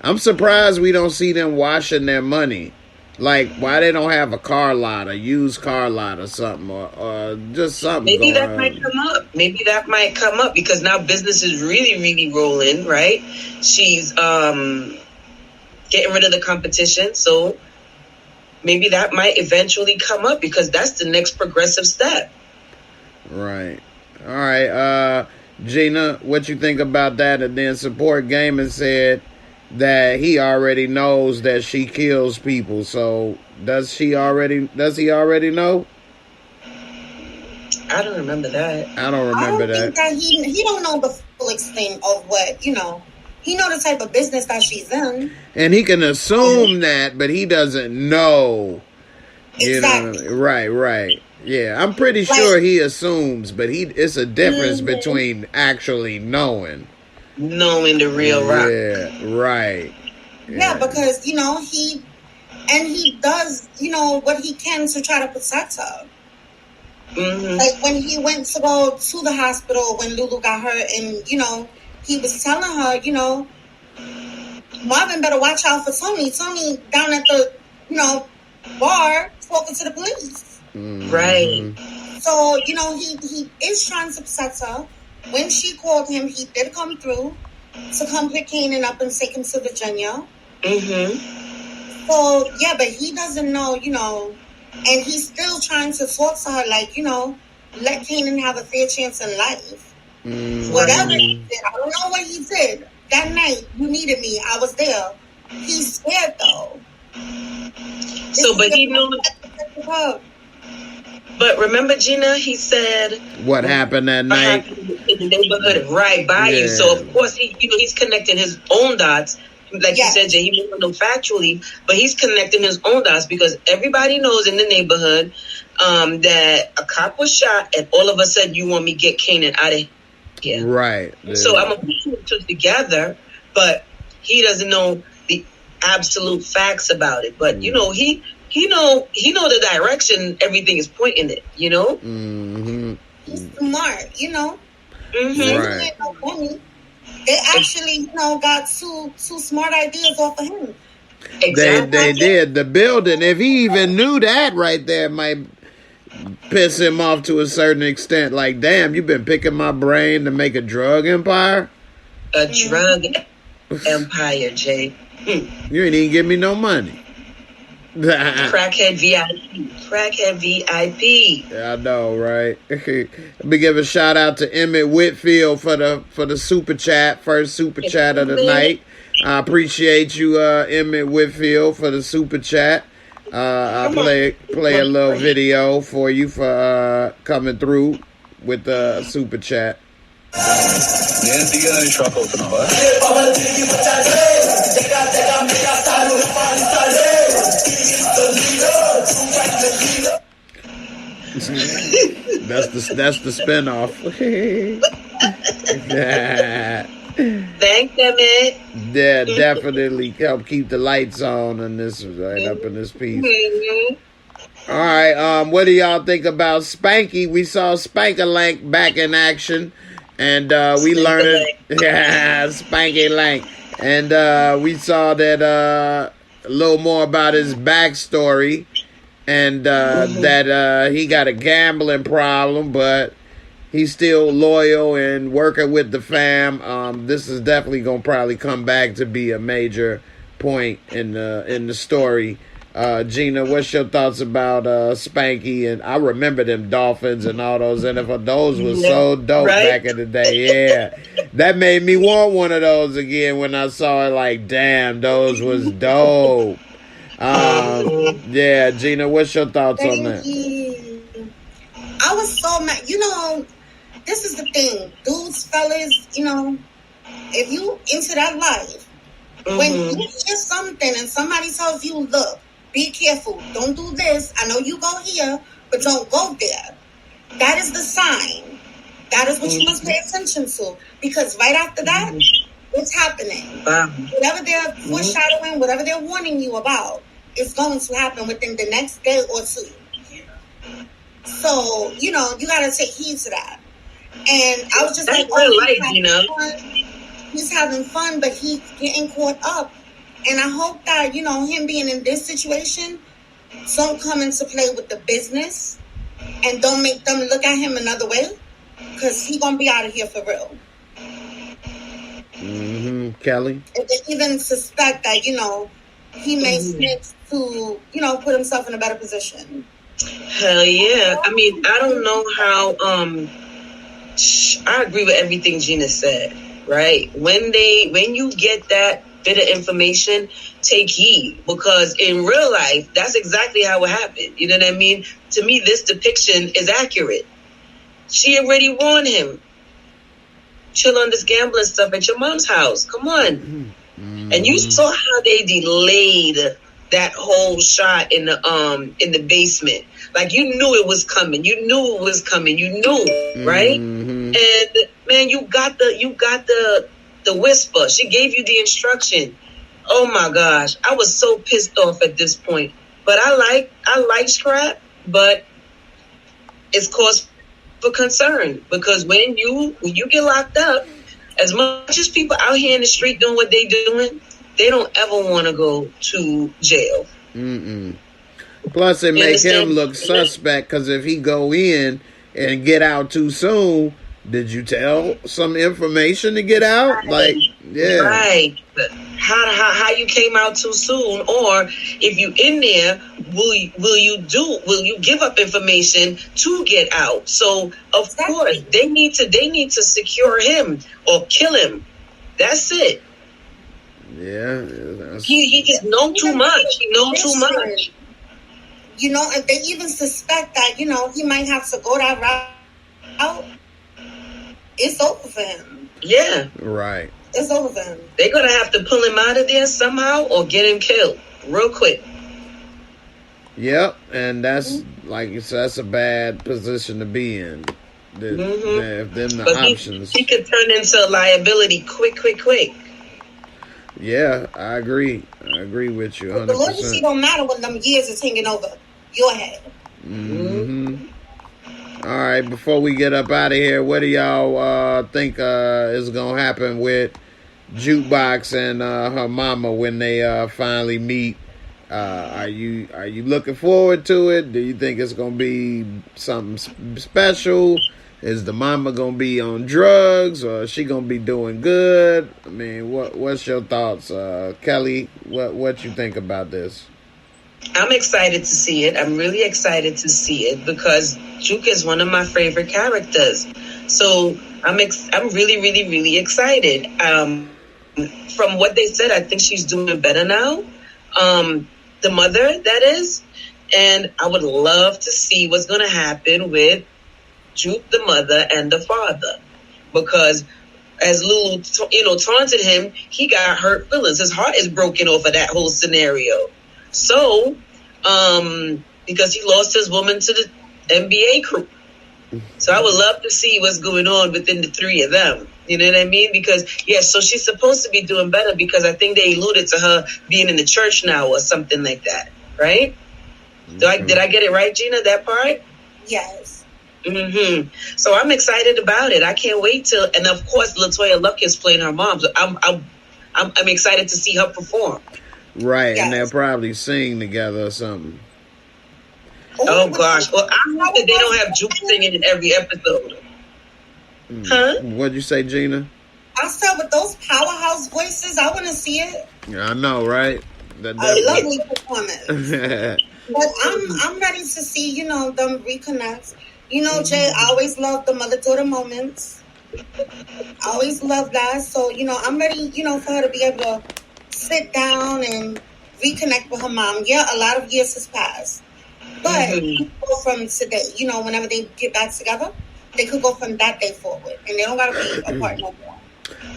I'm surprised we don't see them washing their money. Like, why they don't have a car lot, a used car lot or something, or just something. Maybe that might come up. Maybe that might come up because now business is really, really rolling, right? She's getting rid of the competition, so maybe that might eventually come up because that's the next progressive step. Right. All right. Gina, what you think about that? And then Support Gaming said that he already knows that she kills people. So does he already know? I don't remember that. I don't remember that. Think that he don't know the full extent of what, you know. He know the type of business that she's in. And he can assume that, but he doesn't know. Exactly. You know, right. Yeah, I'm pretty sure he assumes, but it's a difference between actually knowing. Knowing the real Rock. Yeah, right. Yeah, because, you know, he does, you know, what he can to try to protect her. Mm-hmm. Like when he went to go to the hospital when Lulu got hurt, and, you know, he was telling her, you know, Marvin better watch out for Tony. Tony down at the, you know, bar talking to the police. Mm-hmm. Right. So, you know, he is trying to protect her. When she called him, he did come through to come pick Kanan up and take him to Virginia. Mm-hmm. So, yeah, but he doesn't know, you know, And he's still trying to talk to her like, let Kanan have a fair chance in life. Whatever he did, I don't know what he did. That night, you needed me. I was there. He's scared, though. But he knew. But remember, Gina, he said what happened that night in the neighborhood right by you. So of course, he's connecting his own dots. Like you said, Jay, he didn't know factually, but he's connecting his own dots because everybody knows in the neighborhood that a cop was shot, and all of a sudden you want me to get Kanan out of here. Right. So I'm gonna put two and two together, but he doesn't know the absolute facts about it. But he know the direction everything is pointing it. Mm-hmm. He's smart. Mm-hmm. Right. They actually, got two smart ideas off of him. Exactly. They did. The building, if he even knew that right there, might piss him off to a certain extent. Like, damn, you've been picking my brain to make a drug empire? A drug empire, Jay. You ain't even give me no money. Crackhead VIP. I know, right? Let me give a shout out to Emmett Whitfield for the super chat, first super chat of the night. I appreciate you, Emmett Whitfield, for the super chat. I'll play a little video for you for coming through with the super chat. That's the spinoff. Thanks, Emmett. Yeah, definitely help keep the lights on in this right up in this piece. Mm-hmm. All right, what do y'all think about Spanky? We saw Spank-a-Lank back in action, and we learned Spanky Lank, and we saw that a little more about his backstory, and that he got a gambling problem, but he's still loyal and working with the fam. This is definitely gonna probably come back to be a major point in the story. Gina, what's your thoughts about Spanky? And I remember them Dolphins and all those NFL. Those was so dope back in the day. Yeah, that made me want one of those again when I saw it. Like, damn, those was dope. Yeah, Gina, what's your thoughts on that? I was so mad. This is the thing, dudes, fellas. If you into that life, when you hear something and somebody tells you, look, be careful, don't do this. I know you go here, but don't go there. That is the sign. That is what you must pay attention to. Because right after that, it's happening. Whatever they're foreshadowing, whatever they're warning you about, it's going to happen within the next day or two. So, you got to take heed to that. And I was just that's he's having fun, but he's getting caught up. And I hope that, him being in this situation don't come into play with the business and don't make them look at him another way, because he's going to be out of here for real. Kelly? If they even suspect that, he may snitch to, put himself in a better position. Hell yeah. I mean, I don't know how, I agree with everything Gina said, right? When you get that bit of information, take heed, because in real life, that's exactly how it happened. You know what I mean? To me, this depiction is accurate. She already warned him. Chill on this gambling stuff at your mom's house. Come on. And you saw how they delayed that whole shot in the basement. Like, you knew it was coming. You knew it was coming. You knew, right? And man, you got the whisper. She gave you the instruction. Oh my gosh, I was so pissed off at this point. But I like Scrap, but it's cause for concern, because when you get locked up, as much as people out here in the street doing what they doing, they don't ever want to go to jail. Plus, it make him look suspect, because if he go in and get out too soon, did you tell some information to get out? Like, yeah. Right. How you came out too soon, or if you in there, will you give up information to get out? So of course they need to secure him or kill him. That's it. Yeah. He just know too much. He know too much. You know, if they even suspect that, you know, he might have to go that route, it's over for him. Yeah. Right. It's over for him. They're going to have to pull him out of there somehow or get him killed real quick. Yep. And that's, like you said, that's a bad position to be in. If them the options. He could turn into a liability quick. Yeah, I agree. I agree with you 100%. The loyalty don't matter when them years is hanging over your head. Mm-hmm. All right, before we get up out of here, what do y'all think is going to happen with Jukebox and her mama when they finally meet? Are you looking forward to it? Do you think it's going to be something special? Is the mama going to be on drugs, or is she going to be doing good? I mean, what's your thoughts, Kelly? What you think about this? I'm excited to see it. I'm really excited to see it because Juke is one of my favorite characters. So I'm really excited. From what they said, I think she's doing better now. The mother, that is. And I would love to see what's going to happen with Juke, the mother, and the father. Because as Lulu, taunted him, he got hurt feelings. His heart is broken over that whole scenario. So, because he lost his woman to the NBA crew. So I would love to see what's going on within the three of them. You know what I mean? Because, so she's supposed to be doing better because I think they alluded to her being in the church now or something like that. Right? Mm-hmm. Did I get it right, Gina, that part? Yes. Mm-hmm. So I'm excited about it. I can't wait till, and of course, LaToya Luck is playing her mom. So I'm excited to see her perform. Right, yes. And they'll probably sing together or something. Oh gosh! Well, I hope that they don't have Juke singing in every episode. Huh? What'd you say, Gina? I said with those powerhouse voices, I want to see it. Yeah, I know, right? A lovely performance. But I'm ready to see, them reconnect. Jay, I always love the mother-daughter moments. I always love that. So, I'm ready, for her to be able to sit down and reconnect with her mom. Yeah, a lot of years has passed. But go from today, whenever they get back together, they could go from that day forward. And they don't got to be apart no more.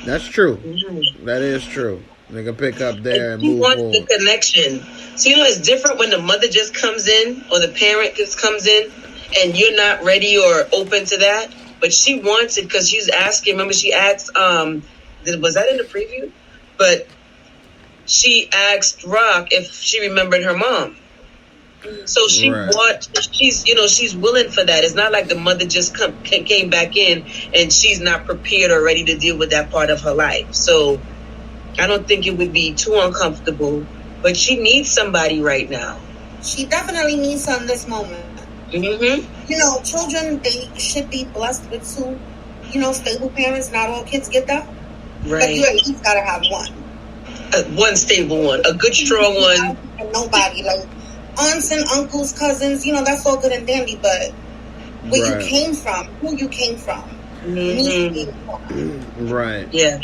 That's true. Mm-hmm. That is true. They can pick up there and move forward. The connection. So, it's different when the mother just comes in or the parent just comes in and you're not ready or open to that. But she wants it because she's asking. Remember, she asked, was that in the preview? But she asked Rock if she remembered her mom. So she's willing for that. It's not like the mother just came back in and she's not prepared or ready to deal with that part of her life. So I don't think it would be too uncomfortable, but she needs somebody right now. She definitely needs some this moment. Mm-hmm. Children, they should be blessed with two, stable parents. Not all kids get that. Right. But you at least gotta have one. One stable one, a good strong one. And nobody like aunts and uncles, cousins, that's all good and dandy, but where you came from, who you came from. Mm-hmm. Right. Yeah.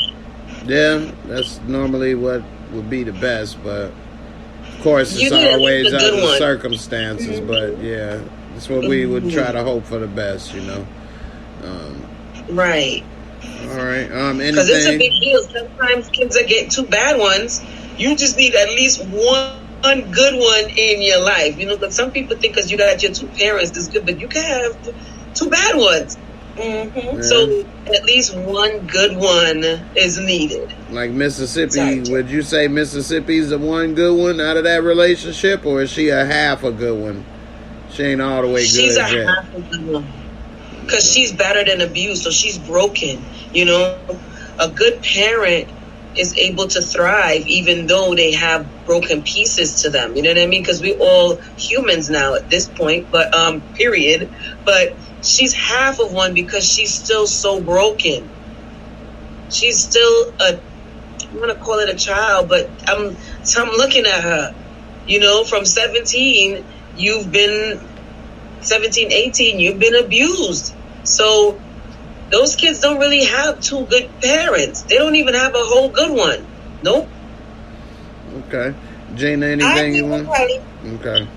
Yeah, that's normally what would be the best, but of course it's always other circumstances, but yeah, that's what we would try to hope for the best, Right. All right. Because it's a big deal. Sometimes kids are getting two bad ones. You just need at least one good one in your life. Because some people think because you got your two parents, this good, but you can have two bad ones. Mm-hmm. Yeah. So at least one good one is needed. Like Mississippi, would you say Mississippi's the one good one out of that relationship, or is she a half a good one? She ain't all the way good. She's a half a good one. Because she's battered and abused, so she's broken. A good parent is able to thrive even though they have broken pieces to them. You know what I mean? Because we're all humans now at this point, but period. But she's half of one because she's still so broken. She's still I'm going to call it a child, but I'm looking at her, from 17, 18, you've been abused. So those kids don't really have two good parents. They don't even have a whole good one. Nope. Okay. Gina, anything you want? Okay.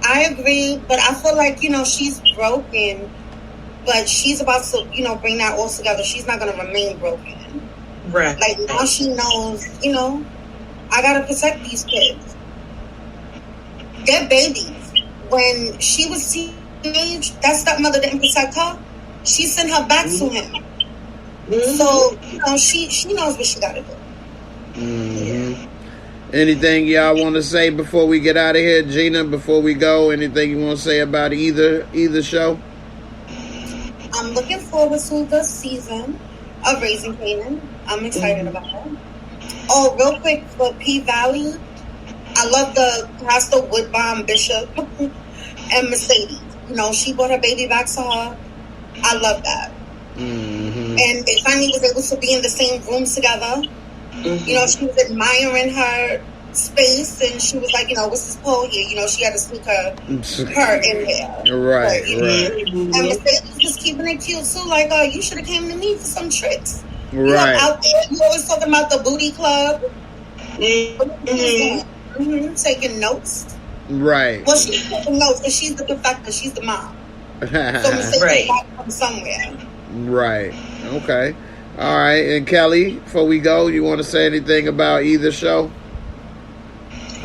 I agree, but I feel like, she's broken, but she's about to, bring that all together. She's not going to remain broken. Right. Like, now she knows, I got to protect these kids. They're babies. When she was teenage, that stepmother didn't protect her. She sent her back to him. So, she knows what she got to do. Mm-hmm. Anything y'all want to say before we get out of here? Gina, before we go, anything you want to say about either show? I'm looking forward to the season of Raising Kanan. I'm excited about it. Oh, real quick, for P-Valley, I love the Pastor Woodbine Bishop and Mercedes. She brought her baby back to her. I love that. Mm-hmm. And they finally was able to be in the same room together. Mm-hmm. She was admiring her space, and she was like, what's this pole here? She had to sneak her in there. Right, but, right. And Mercedes was keeping it cute, too. Like, you should have came to me for some tricks. Right. Out there, you always talking about the booty club. Mm-hmm. Taking notes. Right. Well, she's taking notes because she's the perfecter. She's the mom. So Mercedes got from somewhere. Right. Okay. All right. And Kelly, before we go, you want to say anything about either show?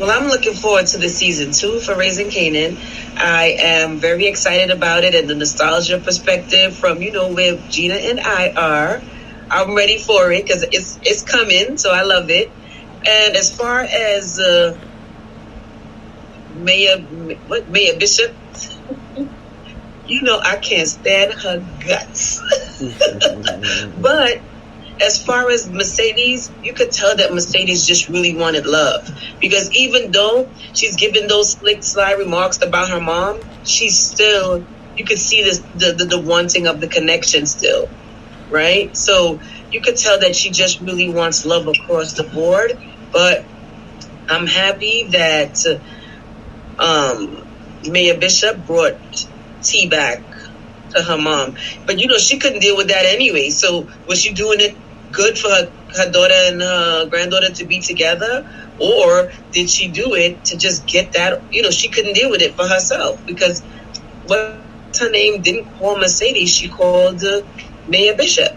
Well, I'm looking forward to the season 2 for Raising Kanan. I am very excited about it, and the nostalgia perspective from, where Gina and I are. I'm ready for it because it's coming, so I love it. And as far as Mayor Bishop, I can't stand her guts. But as far as Mercedes, you could tell that Mercedes just really wanted love. Because even though she's given those slick, sly remarks about her mom, she's still, you could see this the wanting of the connection still, right? So you could tell that she just really wants love across the board. But I'm happy that Mayor Bishop brought tea back to her mom. But, she couldn't deal with that anyway. So was she doing it good for her daughter and her granddaughter to be together? Or did she do it to just get that? She couldn't deal with it for herself because what's her name didn't call Mercedes. She called Mayor Bishop.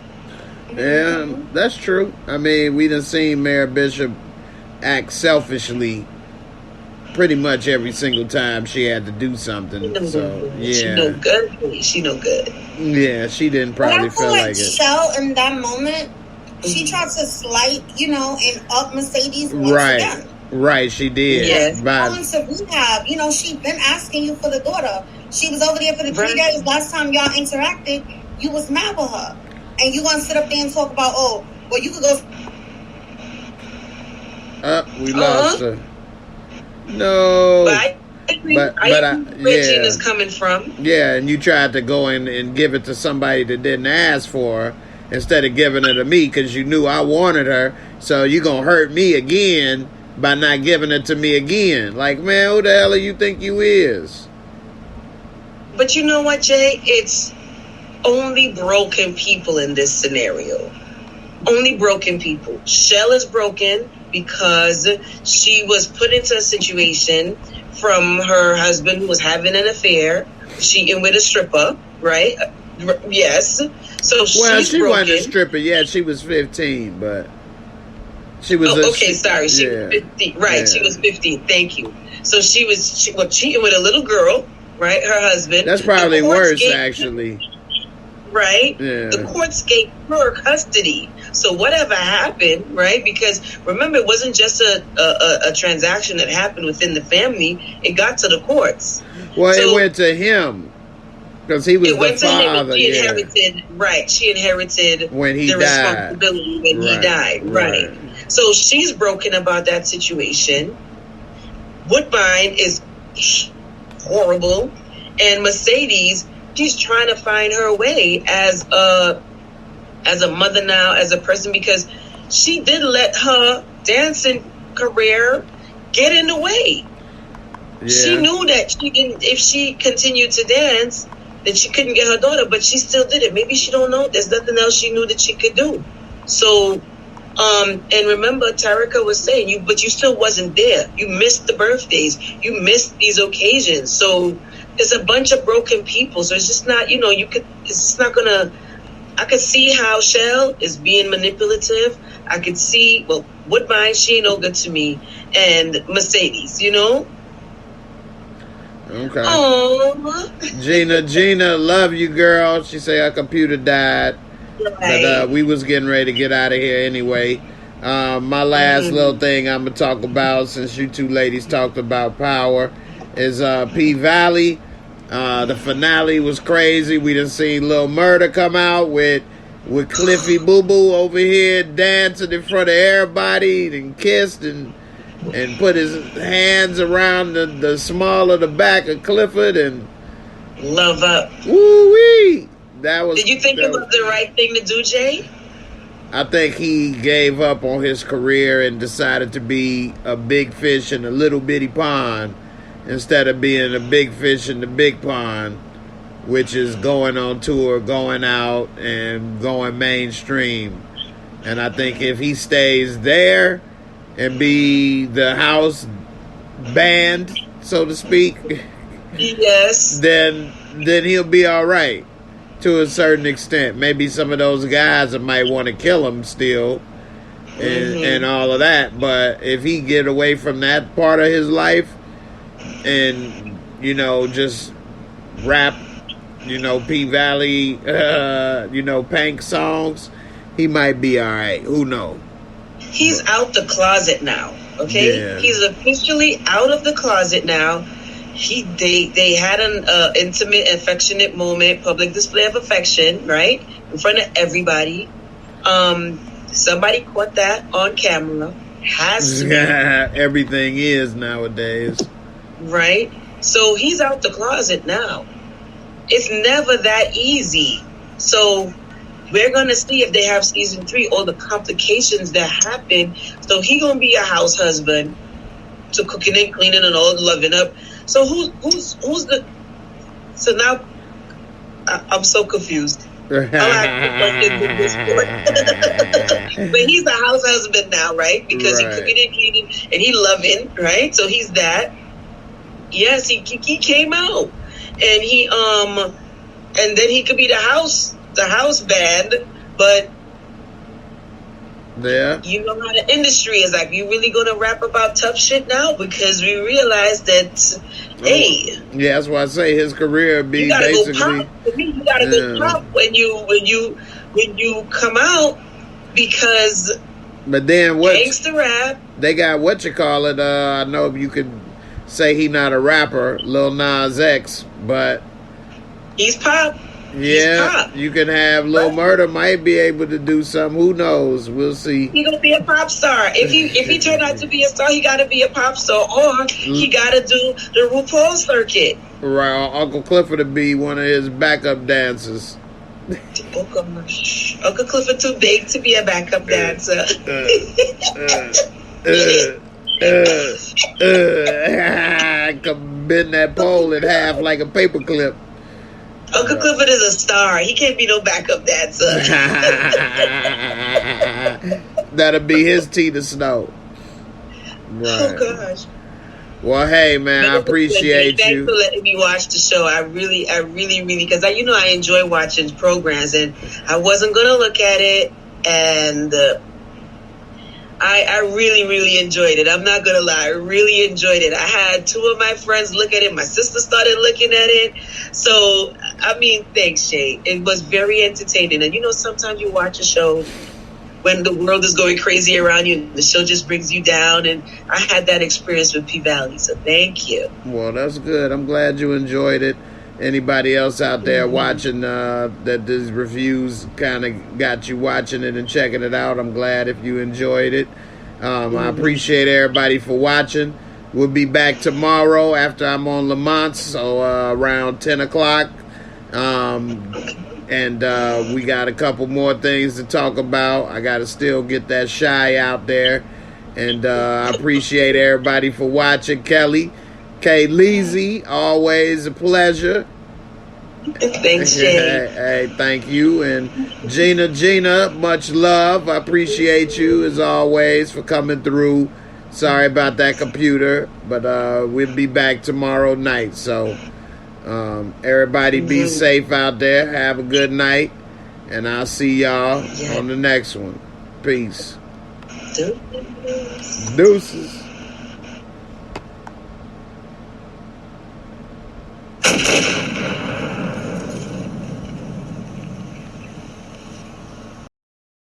Yeah, that's true. I mean, we done seen Mayor Bishop act selfishly pretty much every single time she had to do something. So, yeah. She no good. She no good. Yeah, she didn't probably feel like it. Shell in that moment, she tried to slight, and up Mercedes once again. Right, she did. Yes. Going to rehab, she been asking you for the daughter. She was over there for the 3 days. Last time y'all interacted, you was mad with her. And you gonna sit up there and talk about, you could go. We lost her. No. But I agree where Gina's coming from. Yeah, and you tried to go in and give it to somebody that didn't ask for her instead of giving it to me because you knew I wanted her. So you gonna hurt me again by not giving it to me again. Like, man, who the hell do you think you is? But you know what, Jay? It's only broken people in this scenario. Only broken people. Shell is broken because she was put into a situation from her husband who was having an affair, cheating with a stripper, right? Yes. So she wasn't a stripper yet. She was 15, but she was. Sorry. She was 15. Right. Yeah. She was 15. Thank you. So she was cheating with a little girl, right? Her husband. That's probably worse, actually. Right? Yeah. The courts gave her custody. So whatever happened, right? Because remember, it wasn't just a transaction that happened within the family. It got to the courts. Well, it went to him because he was the father. She inherited, right? She inherited when he died. Responsibility when he died, right? So she's broken about that situation. Woodbine is horrible, and Mercedes she's trying to find her way as a mother now, as a person, because she did let her dancing career get in the way. Yeah. She knew that if she continued to dance, then she couldn't get her daughter, but she still did it. Maybe she don't know. There's nothing else she knew that she could do. So, and remember, Tarika was saying, but you still wasn't there. You missed the birthdays. You missed these occasions. So it's a bunch of broken people. So it's just not, it's just not gonna. I could see how Shell is being manipulative. I could see, Woodbine, she ain't no good to me, and Mercedes, Okay. Oh, Gina, love you, girl. She say her computer died, right. But we was getting ready to get out of here anyway. My last little thing I'm gonna talk about, since you two ladies talked about power, is P Valley. The finale was crazy. We done seen Lil Murda come out with Cliffy Boo Boo over here dancing in front of everybody and kissed and put his hands around the small of the back of Clifford and love up. Woo-wee! Did you think it was the right thing to do, Jay? I think he gave up on his career and decided to be a big fish in a little bitty pond instead of being a big fish in the big pond, which is going on tour, going out, and going mainstream. And I think if he stays there and be the house band, so to speak, yes, then he'll be all right to a certain extent. Maybe some of those guys that might want to kill him still and all of that. But if he get away from that part of his life and, just rap, P Valley, Pank songs, he might be all right. Who knows? He's out the closet now, okay? Yeah. He's officially out of the closet now. They had an intimate, affectionate moment, public display of affection, right? In front of everybody. Somebody caught that on camera. Has to be. Everything is nowadays. Right? So he's out the closet now. It's never that easy. So we're going to see if they have season 3, all the complications that happen. So he going to be a house husband to cooking and cleaning and all the loving up. So who's the... So now I'm so confused. But he's the house husband now, right? Because he cooking and cleaning and he loving, right? So he's that. Yes, he came out. And he and then he could be the house band, but yeah, you know how the industry is like. You really gonna rap about tough shit now? Because we realize that yeah, that's why I say his career be you gotta basically go pop. You gotta go pop when you come out, because but then what gangsta rap, they got what you call it, I know you could say he not a rapper, Lil Nas X, but he's pop. Yeah, you can have Lil Murda might be able to do something. Who knows? We'll see. He gonna be a pop star. If he turned out to be a star, he gotta be a pop star, or he gotta do the RuPaul circuit. Right, Uncle Clifford to be one of his backup dancers. Uncle Clifford too big to be a backup dancer. I can bend that pole in half like a paperclip. Uncle Clifford is a star. He can't be no backup dancer. That'll be his Tina Snow. Right. Oh, gosh. Well, hey, man, I appreciate you. Thanks for letting me watch the show. I really, because I enjoy watching programs, and I wasn't going to look at it, and I really enjoyed it. I'm not going to lie. I really enjoyed it. I had 2 of my friends look at it. My sister started looking at it. So, thanks, Shay. It was very entertaining. And, sometimes you watch a show when the world is going crazy around you, and the show just brings you down. And I had that experience with P Valley. So, thank you. Well, that's good. I'm glad you enjoyed it. Anybody else out there watching that these reviews kind of got you watching it and checking it out, I'm glad if you enjoyed it. I appreciate everybody for watching. We'll be back tomorrow after I'm on Lamont, so around 10 o'clock. And we got a couple more things to talk about. I got to still get that shy out there. And I appreciate everybody for watching. Kelly, K. Leezy, always a pleasure. Thanks, Jay. Hey, thank you. And Gina, much love. I appreciate you, as always, for coming through. Sorry about that computer, but we'll be back tomorrow night. So everybody be safe out there. Have a good night. And I'll see y'all on the next one. Peace. Deuces.